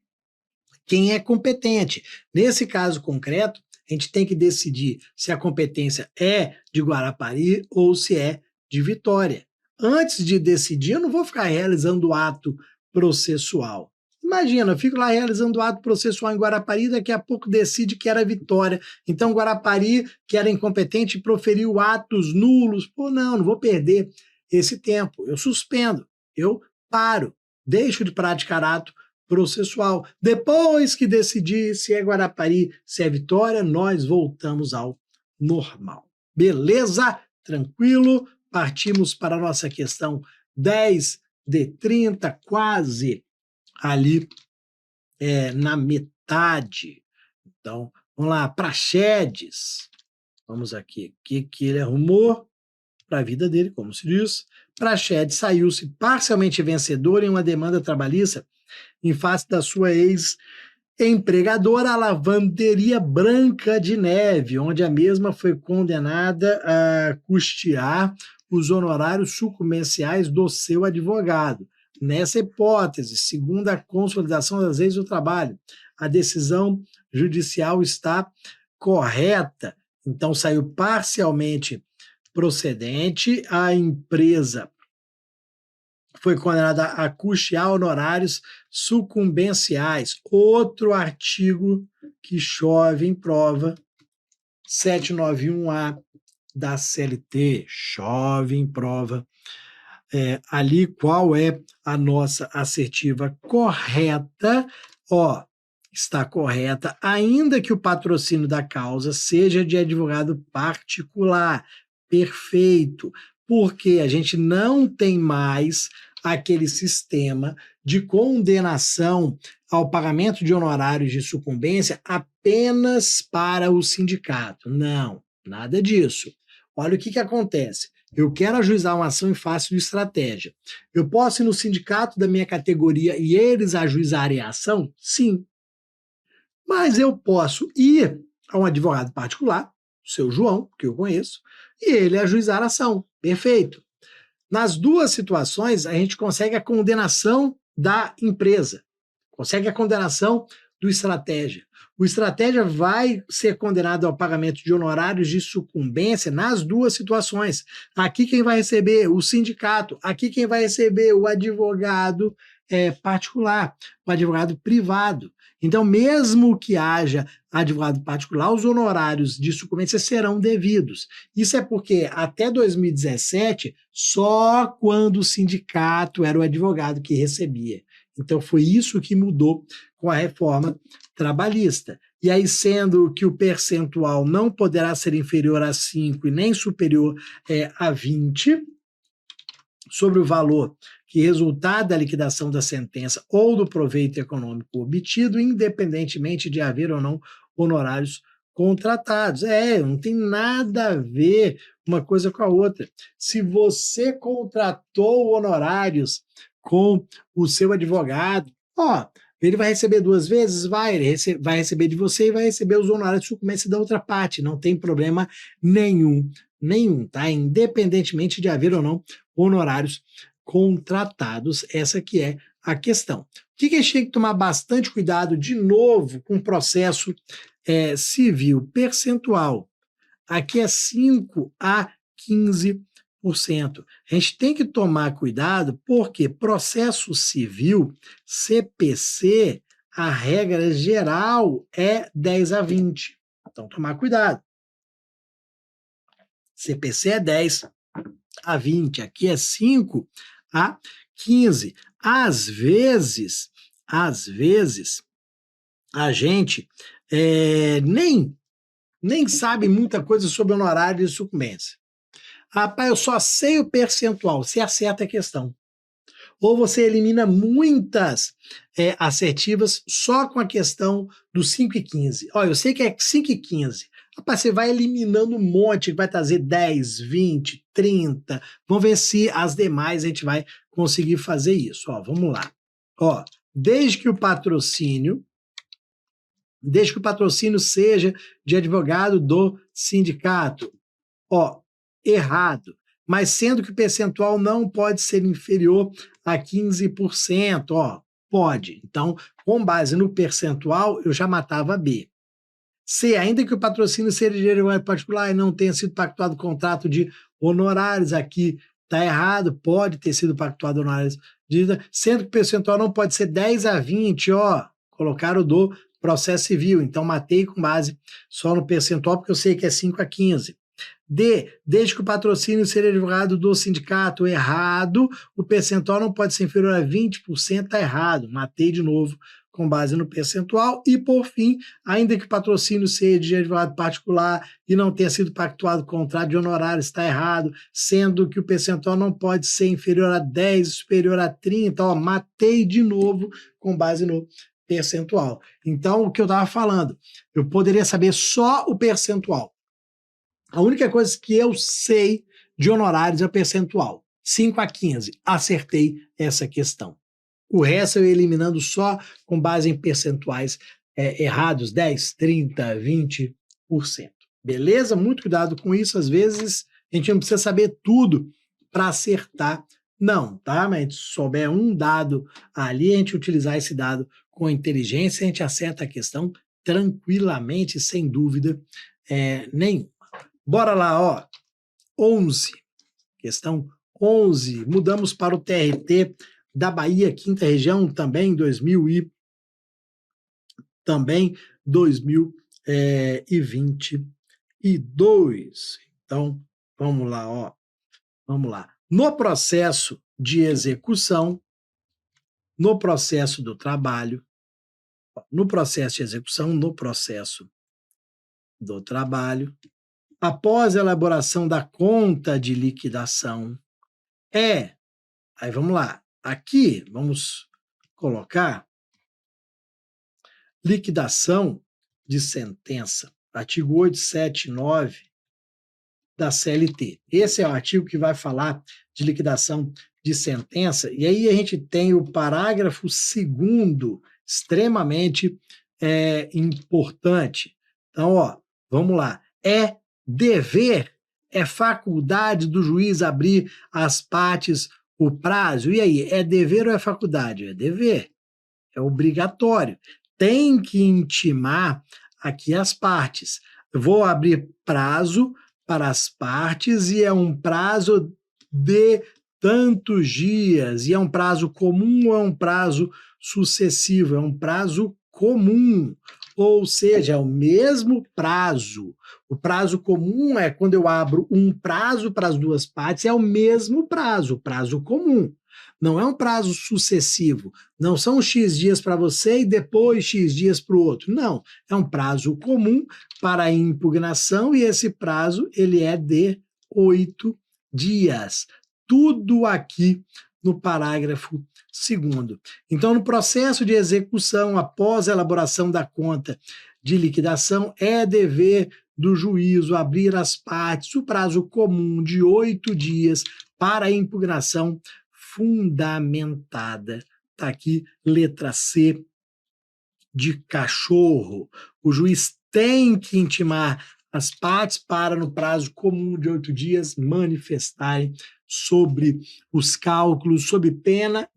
quem é competente. Nesse caso concreto, a gente tem que decidir se a competência é de Guarapari ou se é de Vitória. Antes de decidir, eu não vou ficar realizando o ato processual. Imagina, eu fico lá realizando o ato processual em Guarapari, daqui a pouco decide que era Vitória. Então Guarapari, que era incompetente, proferiu atos nulos. Pô, não vou perder esse tempo. Eu suspendo, eu paro, deixo de praticar ato processual. Depois que decidir se é Guarapari, se é Vitória, nós voltamos ao normal. Beleza? Tranquilo? Partimos para a nossa questão 10 de 30, quase ali na metade. Então, vamos lá, Praxedes. Vamos aqui. O que ele arrumou para a vida dele, como se diz? Prachete saiu-se parcialmente vencedor em uma demanda trabalhista em face da sua ex-empregadora, a Lavanderia Branca de Neve, onde a mesma foi condenada a custear os honorários sucumbenciais do seu advogado. Nessa hipótese, segundo a Consolidação das Leis do Trabalho, a decisão judicial está correta. Então, saiu parcialmente procedente, a empresa foi condenada a custear honorários sucumbenciais. Outro artigo que chove em prova, 791A da CLT, chove em prova. Ali, qual é a nossa assertiva correta? Está correta, ainda que o patrocínio da causa seja de advogado particular. Perfeito, porque a gente não tem mais aquele sistema de condenação ao pagamento de honorários de sucumbência apenas para o sindicato. Não, nada disso. Olha o que acontece. Eu quero ajuizar uma ação em face de estratégia. Eu posso ir no sindicato da minha categoria e eles ajuizarem a ação? Sim. Mas eu posso ir a um advogado particular, o seu João, que eu conheço, e ele ajuizar a ação. Perfeito. Nas duas situações, a gente consegue a condenação da empresa, consegue a condenação do estratégia. O estratégia vai ser condenado ao pagamento de honorários de sucumbência nas duas situações. Aqui quem vai receber? O sindicato. Aqui quem vai receber? O advogado particular, o advogado privado. Então, mesmo que haja advogado particular, os honorários de sucumbência serão devidos. Isso é porque, até 2017, só quando o sindicato era o advogado que recebia. Então, foi isso que mudou com a reforma trabalhista. E aí, sendo que o percentual não poderá ser inferior a 5 e nem superior a 20, sobre o valor que resultar da liquidação da sentença ou do proveito econômico obtido, independentemente de haver ou não honorários contratados. Não tem nada a ver uma coisa com a outra. Se você contratou honorários com o seu advogado, ele vai receber duas vezes? Ele vai receber de você e vai receber os honorários de sucumbência da outra parte. Não tem problema nenhum, tá? Independentemente de haver ou não honorários contratados, essa que é a questão. O que a gente tem que tomar bastante cuidado, de novo, com o processo civil percentual? Aqui é 5 a 15%. A gente tem que tomar cuidado porque processo civil, CPC, a regra geral é 10 a 20. Então, tomar cuidado. CPC é 10 a 20, aqui é 5 a 15. Às vezes, a gente nem sabe muita coisa sobre honorário de sucumbência. Rapaz, eu só sei o percentual, você acerta a questão. Ou você elimina muitas assertivas só com a questão dos 5 e 15. Eu sei que é 5 e 15. Rapaz, você vai eliminando um monte, vai trazer 10, 20, 30. Vamos ver se as demais a gente vai conseguir fazer isso. Vamos lá. Desde que o patrocínio seja de advogado do sindicato. Errado. Mas sendo que o percentual não pode ser inferior a 15%. Pode. Então, com base no percentual, eu já matava B. C, ainda que o patrocínio seja de advogado particular e não tenha sido pactuado contrato de honorários, aqui está errado, pode ter sido pactuado honorários, sendo que o percentual não pode ser 10 a 20, colocaram do processo civil, então matei com base só no percentual, porque eu sei que é 5 a 15. D, desde que o patrocínio seja advogado do sindicato, errado, o percentual não pode ser inferior a 20%, está errado, matei de novo com base no percentual. E, por fim, ainda que o patrocínio seja de advogado particular e não tenha sido pactuado contrato de honorários, está errado, sendo que o percentual não pode ser inferior a 10, superior a 30, matei de novo com base no percentual. Então, o que eu estava falando, eu poderia saber só o percentual. A única coisa que eu sei de honorários é o percentual. 5 a 15. Acertei essa questão. O resto eu ia eliminando só com base em percentuais errados, 10, 30, 20%. Beleza? Muito cuidado com isso. Às vezes a gente não precisa saber tudo para acertar, não, tá? Mas se souber um dado ali, a gente utilizar esse dado com inteligência, a gente acerta a questão tranquilamente, sem dúvida nenhuma. Bora lá, ó. 11. Questão 11. Mudamos para o TRT da Bahia, quinta região, também 2022. Então, vamos lá, ó. Vamos lá. No processo de execução, no processo do trabalho, no processo de execução, no processo do trabalho, após a elaboração da conta de liquidação, aí vamos lá, aqui vamos colocar liquidação de sentença, artigo 879 da CLT. Esse é o artigo que vai falar de liquidação de sentença, e aí a gente tem o parágrafo 2º, extremamente importante. Então, ó, vamos lá. É dever, é faculdade do juiz abrir às partes o prazo. E aí, é dever ou é faculdade? É dever, é obrigatório. Tem que intimar aqui as partes. Eu vou abrir prazo para as partes e é um prazo de tantos dias. E é um prazo comum ou é um prazo sucessivo? É um prazo comum, ou seja, é o mesmo prazo. O prazo comum é quando eu abro um prazo para as duas partes, é o mesmo prazo, prazo comum. Não é um prazo sucessivo, não são X dias para você e depois X dias para o outro. Não, é um prazo comum para a impugnação e esse prazo ele é de 8 dias. Tudo aqui no parágrafo 2º. Então, no processo de execução, após a elaboração da conta de liquidação, é dever do juízo abrir às partes o prazo comum de 8 dias para a impugnação fundamentada. Está aqui, letra C de cachorro. O juiz tem que intimar as partes para, no prazo comum de 8 dias, manifestarem sobre os cálculos, sob pena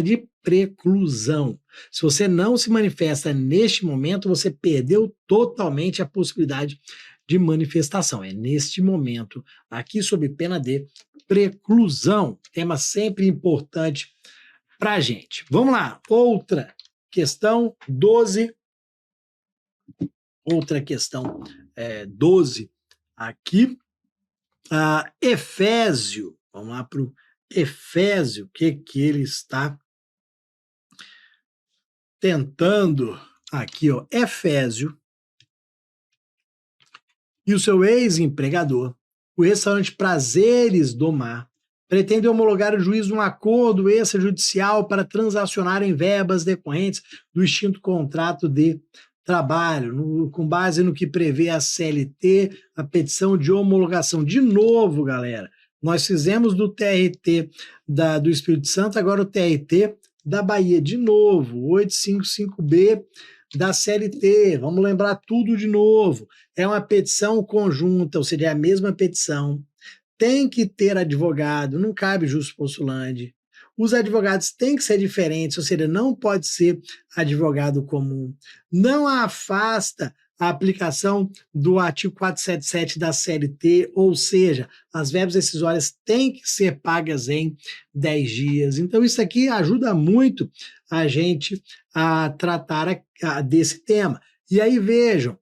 de preclusão. Se você não se manifesta neste momento, você perdeu totalmente a possibilidade de manifestação. É neste momento, aqui sob pena de preclusão. Tema sempre importante para a gente. Vamos lá, outra questão 12. Outra questão 12 aqui. Efésio, vamos lá para o Efésio, o que ele está tentando aqui, ó, Efésio e o seu ex-empregador, o restaurante Prazeres do Mar, pretendem homologar o juízo num acordo extrajudicial para transacionarem verbas decorrentes do extinto contrato de trabalho, com base no que prevê a CLT, a petição de homologação. De novo, galera, nós fizemos do TRT do Espírito Santo, agora o TRT da Bahia, de novo, 855B da CLT, vamos lembrar tudo de novo. É uma petição conjunta, ou seja, é a mesma petição, tem que ter advogado, não cabe justo postulante. Os advogados têm que ser diferentes, ou seja, não pode ser advogado comum. Não afasta a aplicação do artigo 477 da CLT, ou seja, as verbas decisórias têm que ser pagas em 10 dias. Então, isso aqui ajuda muito a gente a tratar desse tema. E aí, vejam,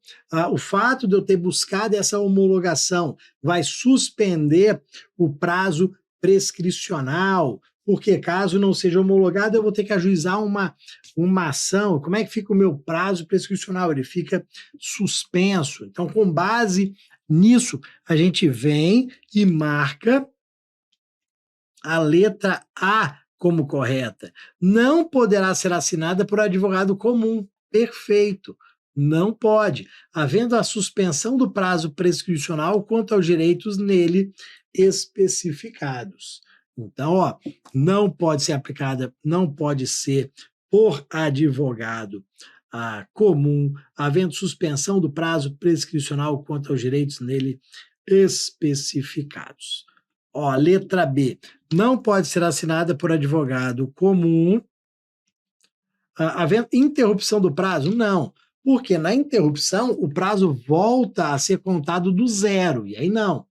o fato de eu ter buscado essa homologação vai suspender o prazo prescricional, porque caso não seja homologado, eu vou ter que ajuizar uma ação. Como é que fica o meu prazo prescricional? Ele fica suspenso. Então, com base nisso, a gente vem e marca a letra A como correta. Não poderá ser assinada por advogado comum. Perfeito. Não pode. Havendo a suspensão do prazo prescricional quanto aos direitos nele especificados. Então, ó, não pode ser aplicada, não pode ser por advogado comum, havendo suspensão do prazo prescricional quanto aos direitos nele especificados. Ó, letra B, não pode ser assinada por advogado comum, havendo interrupção do prazo? Não, porque na interrupção o prazo volta a ser contado do zero, e aí não.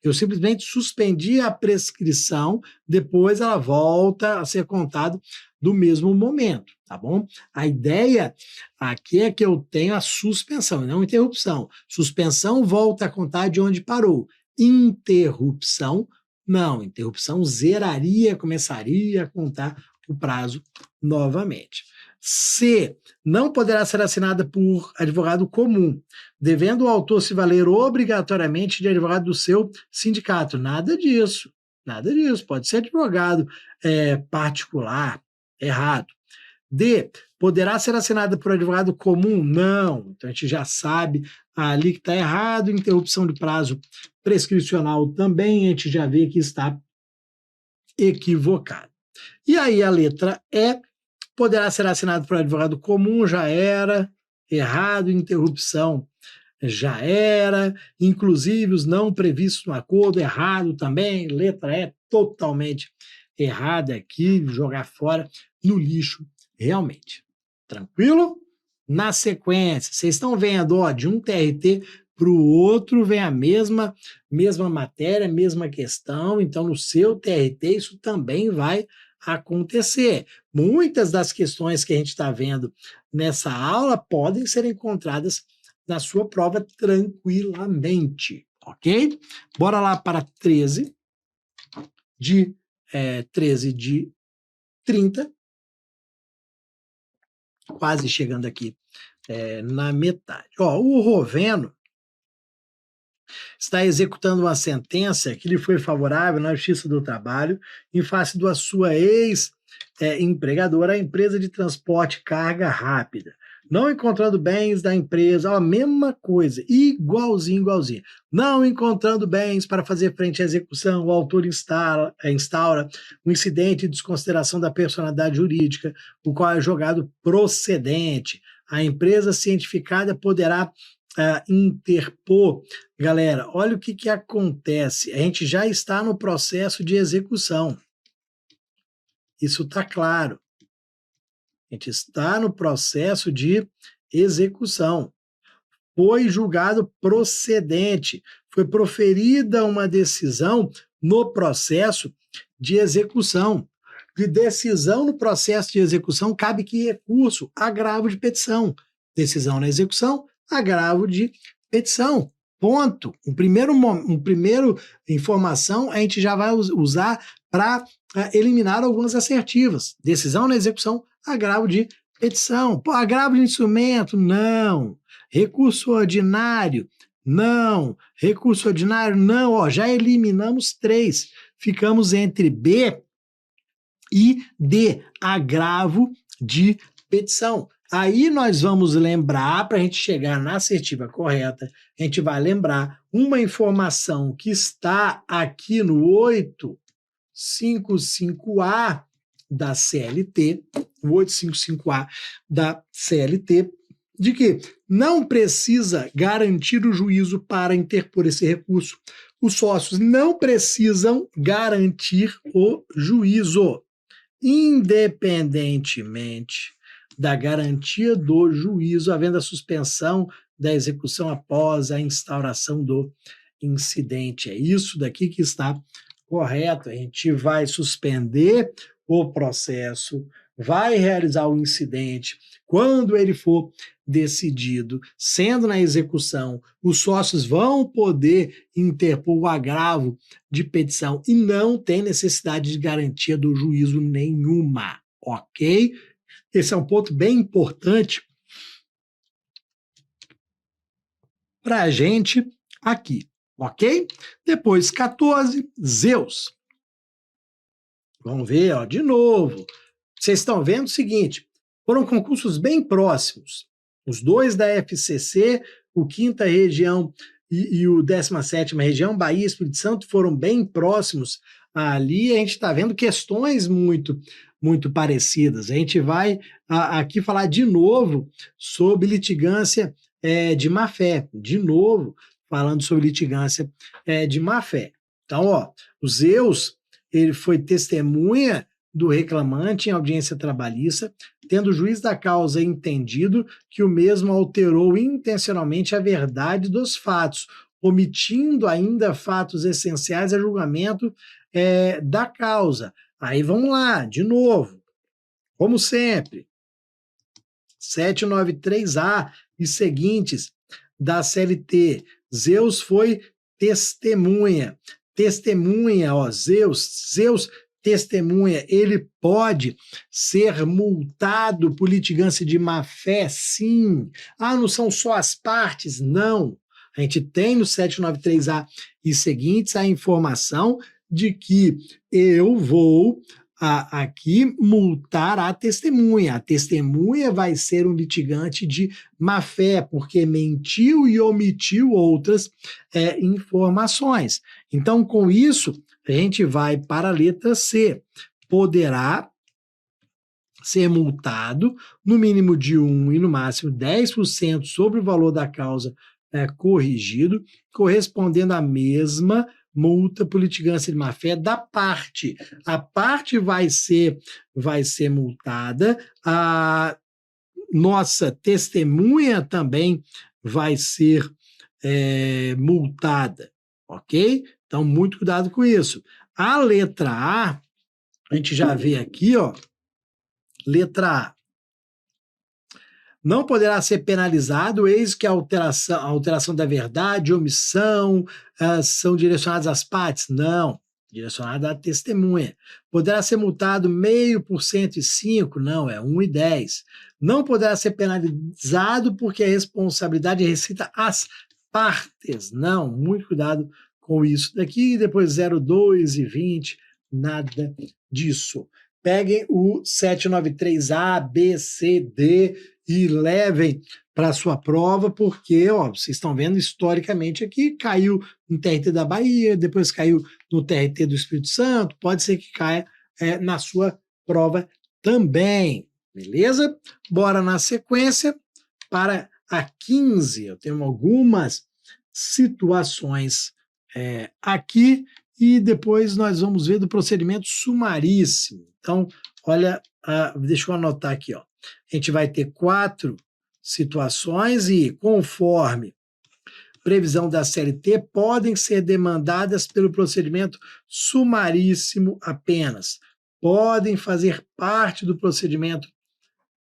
Eu simplesmente suspendi a prescrição, depois ela volta a ser contada do mesmo momento, tá bom? A ideia aqui é que eu tenho a suspensão, não interrupção. Suspensão volta a contar de onde parou. Interrupção, não. Interrupção zeraria, começaria a contar o prazo novamente. C, não poderá ser assinada por advogado comum, devendo o autor se valer obrigatoriamente de advogado do seu sindicato. Nada disso, pode ser advogado particular, errado. D, poderá ser assinada por advogado comum? Não, então a gente já sabe ali que está errado, interrupção de prazo prescricional também, a gente já vê que está equivocado. E aí a letra E, poderá ser assinado por advogado comum, já era, errado, interrupção, já era, inclusive os não previstos no acordo, errado também, letra E, totalmente errada aqui, jogar fora no lixo, realmente. Tranquilo? Na sequência, vocês estão vendo, ó, de um TRT para o outro vem a mesma matéria, mesma questão, então no seu TRT isso também vai acontecer. Muitas das questões que a gente está vendo nessa aula podem ser encontradas na sua prova tranquilamente, ok? Bora lá para 13 de 30, quase chegando aqui na metade. Ó, o Roveno está executando uma sentença que lhe foi favorável na Justiça do Trabalho em face da sua ex-empregadora, a empresa de transporte carga rápida. Não encontrando bens da empresa, a mesma coisa, igualzinho. Não encontrando bens para fazer frente à execução, o autor instaura um incidente de desconsideração da personalidade jurídica, o qual é julgado procedente. A empresa cientificada poderá interpor. Galera, olha o que acontece. A gente já está no processo de execução. Isso está claro. A gente está no processo de execução. Foi julgado procedente. Foi proferida uma decisão no processo de execução. De decisão no processo de execução, cabe que recurso? Agravo de petição. Decisão na execução, agravo de petição. Ponto. Um primeiro informação a gente já vai usar para eliminar algumas assertivas. Decisão na execução, agravo de petição. Pô, agravo de instrumento? Não. Recurso ordinário? Não. Recurso ordinário? Não. Ó, já eliminamos 3. Ficamos entre B e D, agravo de petição. Aí nós vamos lembrar, para a gente chegar na assertiva correta, a gente vai lembrar uma informação que está aqui no 855A da CLT, o 855A da CLT, de que não precisa garantir o juízo para interpor esse recurso. Os sócios não precisam garantir o juízo, independentemente da garantia do juízo, havendo a suspensão da execução após a instauração do incidente. É isso daqui que está correto. A gente vai suspender o processo, vai realizar o incidente quando ele for decidido, sendo na execução, os sócios vão poder interpor o agravo de petição e não tem necessidade de garantia do juízo nenhuma, ok? Esse é um ponto bem importante para a gente aqui, ok? Depois, 14, Zeus. Vamos ver, ó, de novo. Vocês estão vendo o seguinte, foram concursos bem próximos. Os dois da FCC, o Quinta Região e o 17ª região, Bahia e Espírito Santo, foram bem próximos ali. A gente está vendo questões muito parecidas. A gente vai aqui falar de novo sobre litigância de má-fé, de novo falando sobre litigância de má-fé. Então, o Zeus, ele foi testemunha do reclamante em audiência trabalhista, tendo o juiz da causa entendido que o mesmo alterou intencionalmente a verdade dos fatos, omitindo ainda fatos essenciais a julgamento da causa. Aí vamos lá, de novo, como sempre, 793A e seguintes da CLT. Zeus foi testemunha, Zeus testemunha, ele pode ser multado por litigância de má-fé? Sim. Não são só as partes? Não. A gente tem no 793A e seguintes a informação de que eu vou aqui multar a testemunha. A testemunha vai ser um litigante de má-fé, porque mentiu e omitiu outras informações. Então, com isso, a gente vai para a letra C. Poderá ser multado no mínimo de 1% e no máximo 10% sobre o valor da causa corrigido, correspondendo à mesma multa por litigância de má-fé da parte. A parte vai ser multada, a nossa testemunha também vai ser multada, ok? Então, muito cuidado com isso. A letra A, a gente já vê aqui, letra A. Não poderá ser penalizado, eis que a alteração da verdade, omissão, são direcionadas às partes? Não, direcionada à testemunha. Poderá ser multado 0,5% e 5%? Não, é 1 e 10. Não poderá ser penalizado porque a responsabilidade recita às partes? Não, muito cuidado com isso daqui. Depois 0,2 e 20, nada disso. Peguem o 793A, B, C, D e levem para a sua prova, porque vocês estão vendo historicamente aqui, caiu no TRT da Bahia, depois caiu no TRT do Espírito Santo, pode ser que caia na sua prova também, beleza? Bora na sequência para a 15. Eu tenho algumas situações aqui e depois nós vamos ver do procedimento sumaríssimo. Então, olha, deixa eu anotar aqui, A gente vai ter 4 situações e, conforme previsão da CLT, podem ser demandadas pelo procedimento sumaríssimo apenas. Podem fazer parte do procedimento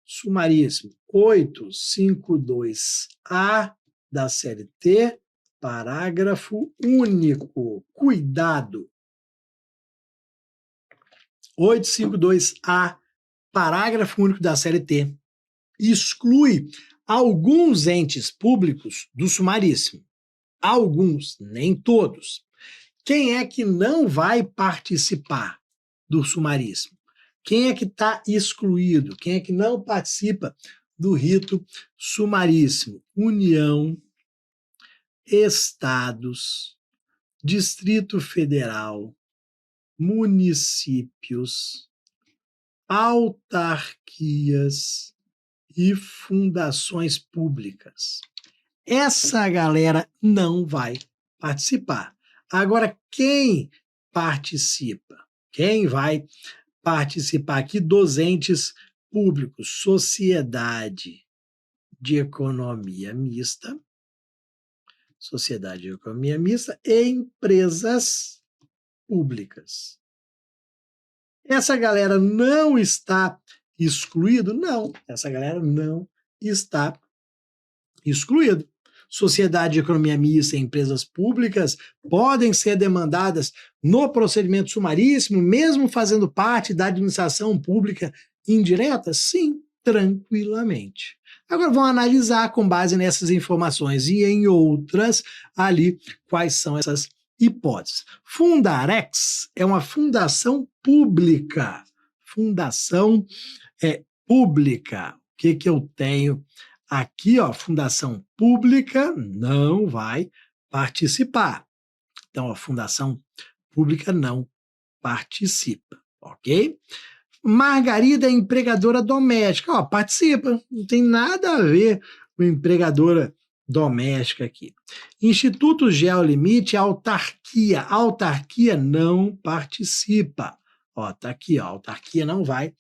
sumaríssimo. 852A da CLT, parágrafo único. Cuidado! 852A, parágrafo único da CLT, exclui alguns entes públicos do sumaríssimo. Alguns, nem todos. Quem é que não vai participar do sumaríssimo? Quem é que está excluído? Quem é que não participa do rito sumaríssimo? União, estados, Distrito Federal, municípios, autarquias e fundações públicas. Essa galera não vai participar. Agora, quem participa? Quem vai participar aqui dos entes públicos? Sociedade de Economia Mista, e empresas públicas. Essa galera não está excluído? Não, essa galera não está excluída. Sociedade de economia mista e empresas públicas podem ser demandadas no procedimento sumaríssimo, mesmo fazendo parte da administração pública indireta? Sim, tranquilamente. Agora vamos analisar com base nessas informações e em outras ali quais são essas hipóteses. Fundarex é uma fundação pública. Fundação pública. O que eu tenho aqui? Fundação pública não vai participar. Então, a fundação pública não participa, ok? Margarida é empregadora doméstica. Ó, participa, não tem nada a ver com empregadora doméstica aqui. Instituto Geolimite, autarquia. Autarquia não participa. Ó, tá aqui, ó, autarquia não vai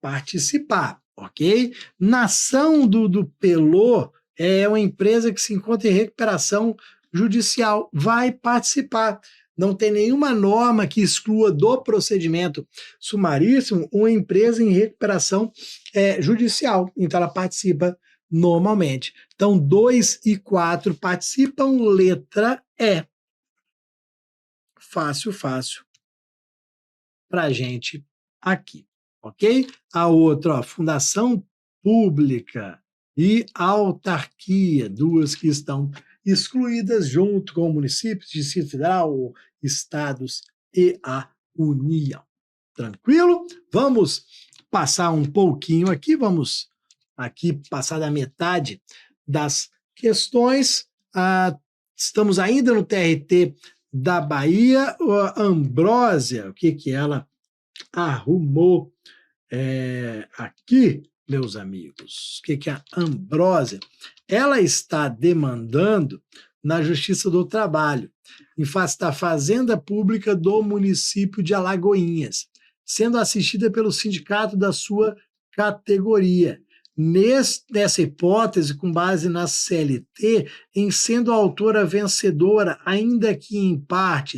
participar, ok? Nação do Pelô é uma empresa que se encontra em recuperação judicial, vai participar. Não tem nenhuma norma que exclua do procedimento sumaríssimo uma empresa em recuperação judicial. Então, ela participa normalmente. Então, 2 e 4 participam, letra E. Fácil, fácil para a gente aqui, ok? A outra, ó, fundação pública e autarquia, duas que estão excluídas junto com municípios, Distrito Federal, estados e a União. Tranquilo? Vamos passar um pouquinho aqui, vamos aqui passar da metade das questões. Estamos ainda no TRT da Bahia. A Ambrósia, o que ela arrumou aqui, meus amigos? O que a Ambrósia? Ela está demandando na Justiça do Trabalho, em face da Fazenda Pública do município de Alagoinhas, sendo assistida pelo sindicato da sua categoria. Nessa hipótese, com base na CLT, em sendo a autora vencedora, ainda que em parte,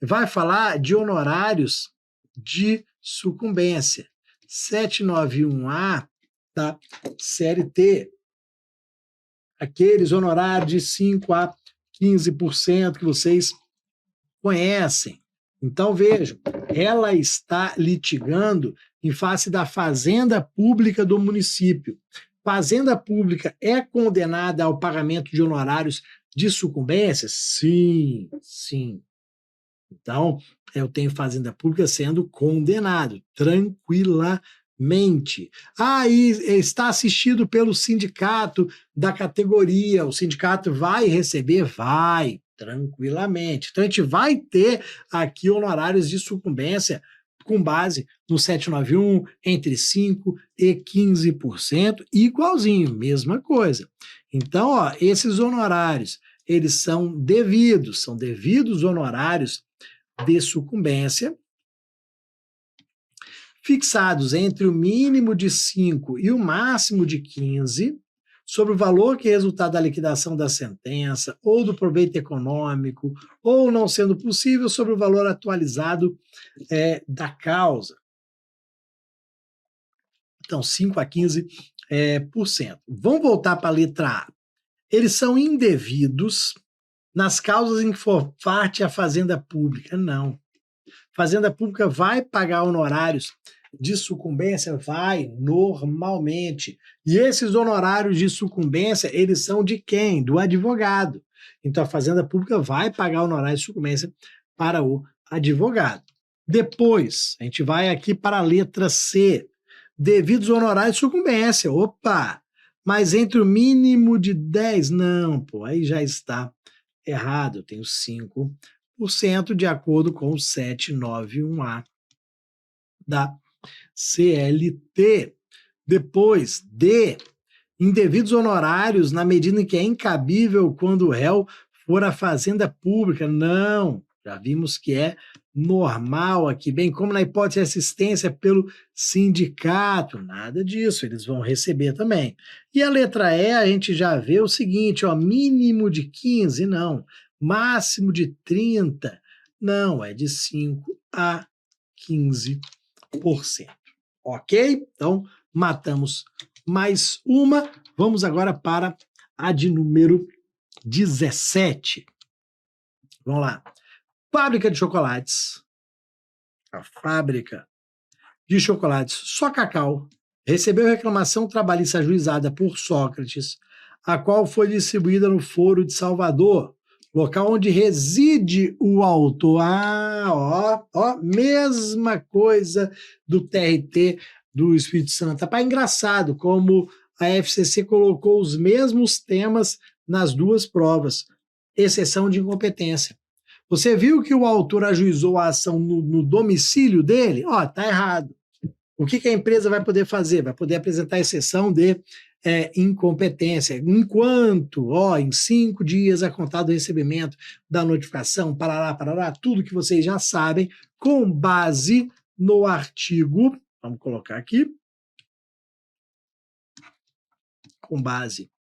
vai falar de honorários de sucumbência. 791A da CLT. Aqueles honorários de 5% a 15% que vocês conhecem. Então, vejam, ela está litigando em face da Fazenda Pública do município. Fazenda Pública é condenada ao pagamento de honorários de sucumbência? Sim, sim. Então, eu tenho Fazenda Pública sendo condenado, tranquilamente. E está assistido pelo sindicato da categoria. O sindicato vai receber? Vai, tranquilamente. Então, a gente vai ter aqui honorários de sucumbência com base no 791, entre 5% e 15%, igualzinho, mesma coisa. Então, ó, esses honorários, eles são devidos honorários de sucumbência, fixados entre o mínimo de 5 e o máximo de 15, sobre o valor que é resultado da liquidação da sentença, ou do proveito econômico, ou, não sendo possível, sobre o valor atualizado da causa. Então, 5% a 15%. Vamos voltar para a letra A. Eles são indevidos nas causas em que for parte a Fazenda Pública. Não. Fazenda Pública vai pagar honorários de sucumbência? Vai, normalmente. E esses honorários de sucumbência, eles são de quem? Do advogado. Então, a Fazenda Pública vai pagar honorários de sucumbência para o advogado. Depois, a gente vai aqui para a letra C. Devidos honorários de sucumbência. Opa! Mas entre o mínimo de 10? Não, pô, aí já está errado. Eu tenho 5% de acordo com o 791A da CLT. Depois, D, indevidos honorários na medida em que é incabível quando o réu for à Fazenda Pública. Não, já vimos que é normal aqui, bem como na hipótese de assistência pelo sindicato, nada disso, eles vão receber também. E a letra E, a gente já vê o seguinte, ó, mínimo de 15, não, máximo de 30, não, é de 5% a 15%. Ok? Então, matamos mais uma. Vamos agora para a de número 17. Vamos lá. Fábrica de chocolates. A fábrica de chocolates Só Cacau recebeu reclamação trabalhista ajuizada por Sócrates, a qual foi distribuída no Foro de Salvador, local onde reside o autor. Mesma coisa do TRT do Espírito Santo. Engraçado como a FCC colocou os mesmos temas nas duas provas, exceção de incompetência. Você viu que o autor ajuizou a ação no domicílio dele? Ó, tá errado. O que a empresa vai poder fazer? Vai poder apresentar exceção de incompetência. Enquanto, em 5 dias a contar do recebimento da notificação, parará, tudo que vocês já sabem, com base no artigo, vamos colocar aqui, com base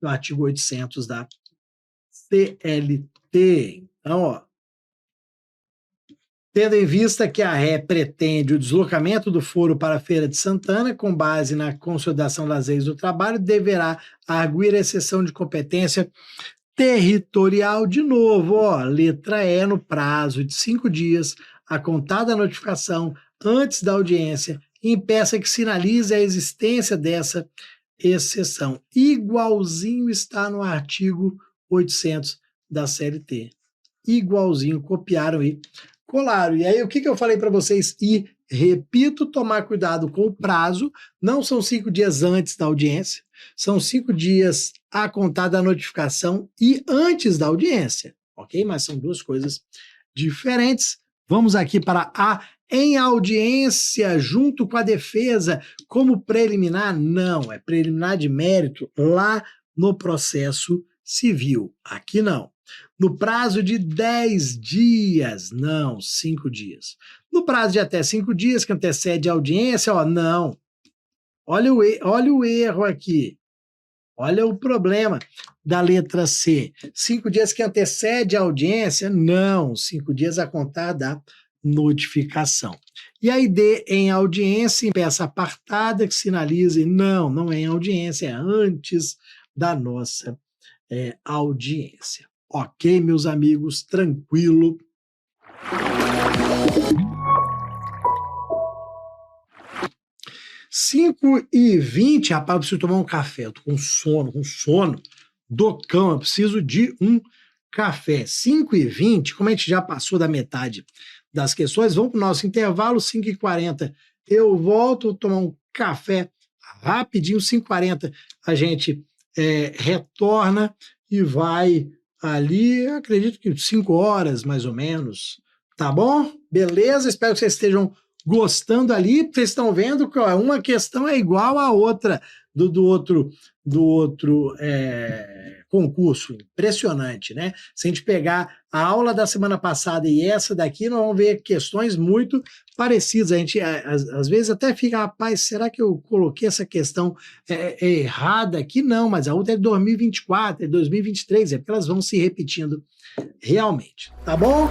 no artigo 800 da CLT. Então, tendo em vista que a ré pretende o deslocamento do foro para a Feira de Santana, com base na consolidação das leis do trabalho, deverá arguir a exceção de competência territorial. De novo, letra E, no prazo de 5 dias, a contar da notificação antes da audiência, impeça que sinalize a existência dessa exceção. Igualzinho está no artigo 800 da CLT. Igualzinho, copiaram e colaram. E aí, o que eu falei para vocês? E repito, tomar cuidado com o prazo. Não são 5 dias antes da audiência, são 5 dias a contar da notificação e antes da audiência, ok? Mas são duas coisas diferentes. Vamos aqui para a em audiência junto com a defesa como preliminar. Não, é preliminar de mérito lá no processo civil. Aqui não. No prazo de 10 dias, não, 5 dias. No prazo de até 5 dias, que antecede a audiência, não. Olha o erro aqui. Olha o problema da letra C. 5 dias que antecede a audiência, não. 5 dias a contar da notificação. E aí, D em audiência, em peça apartada que sinalize, não é em audiência, é antes da nossa audiência. Ok, meus amigos, tranquilo. Cinco e 20, rapaz, eu preciso tomar um café. Eu tô com sono do cão. Eu preciso de um café. 5 e 20, como a gente já passou da metade das questões, vamos para o nosso intervalo. 5 e 40 eu volto, vou tomar um café rapidinho. 5 e 40 a gente retorna e vai ali, eu acredito que 5 horas mais ou menos, tá bom? Beleza, espero que vocês estejam gostando ali. Vocês estão vendo que uma questão é igual à outra do outro concurso. Impressionante, né? Se a gente pegar a aula da semana passada e essa daqui, nós vamos ver questões muito parecidas. A gente, às vezes, até fica, rapaz, será que eu coloquei essa questão errada aqui? Não, mas a outra é de 2024, é 2023, é porque elas vão se repetindo realmente. Tá bom?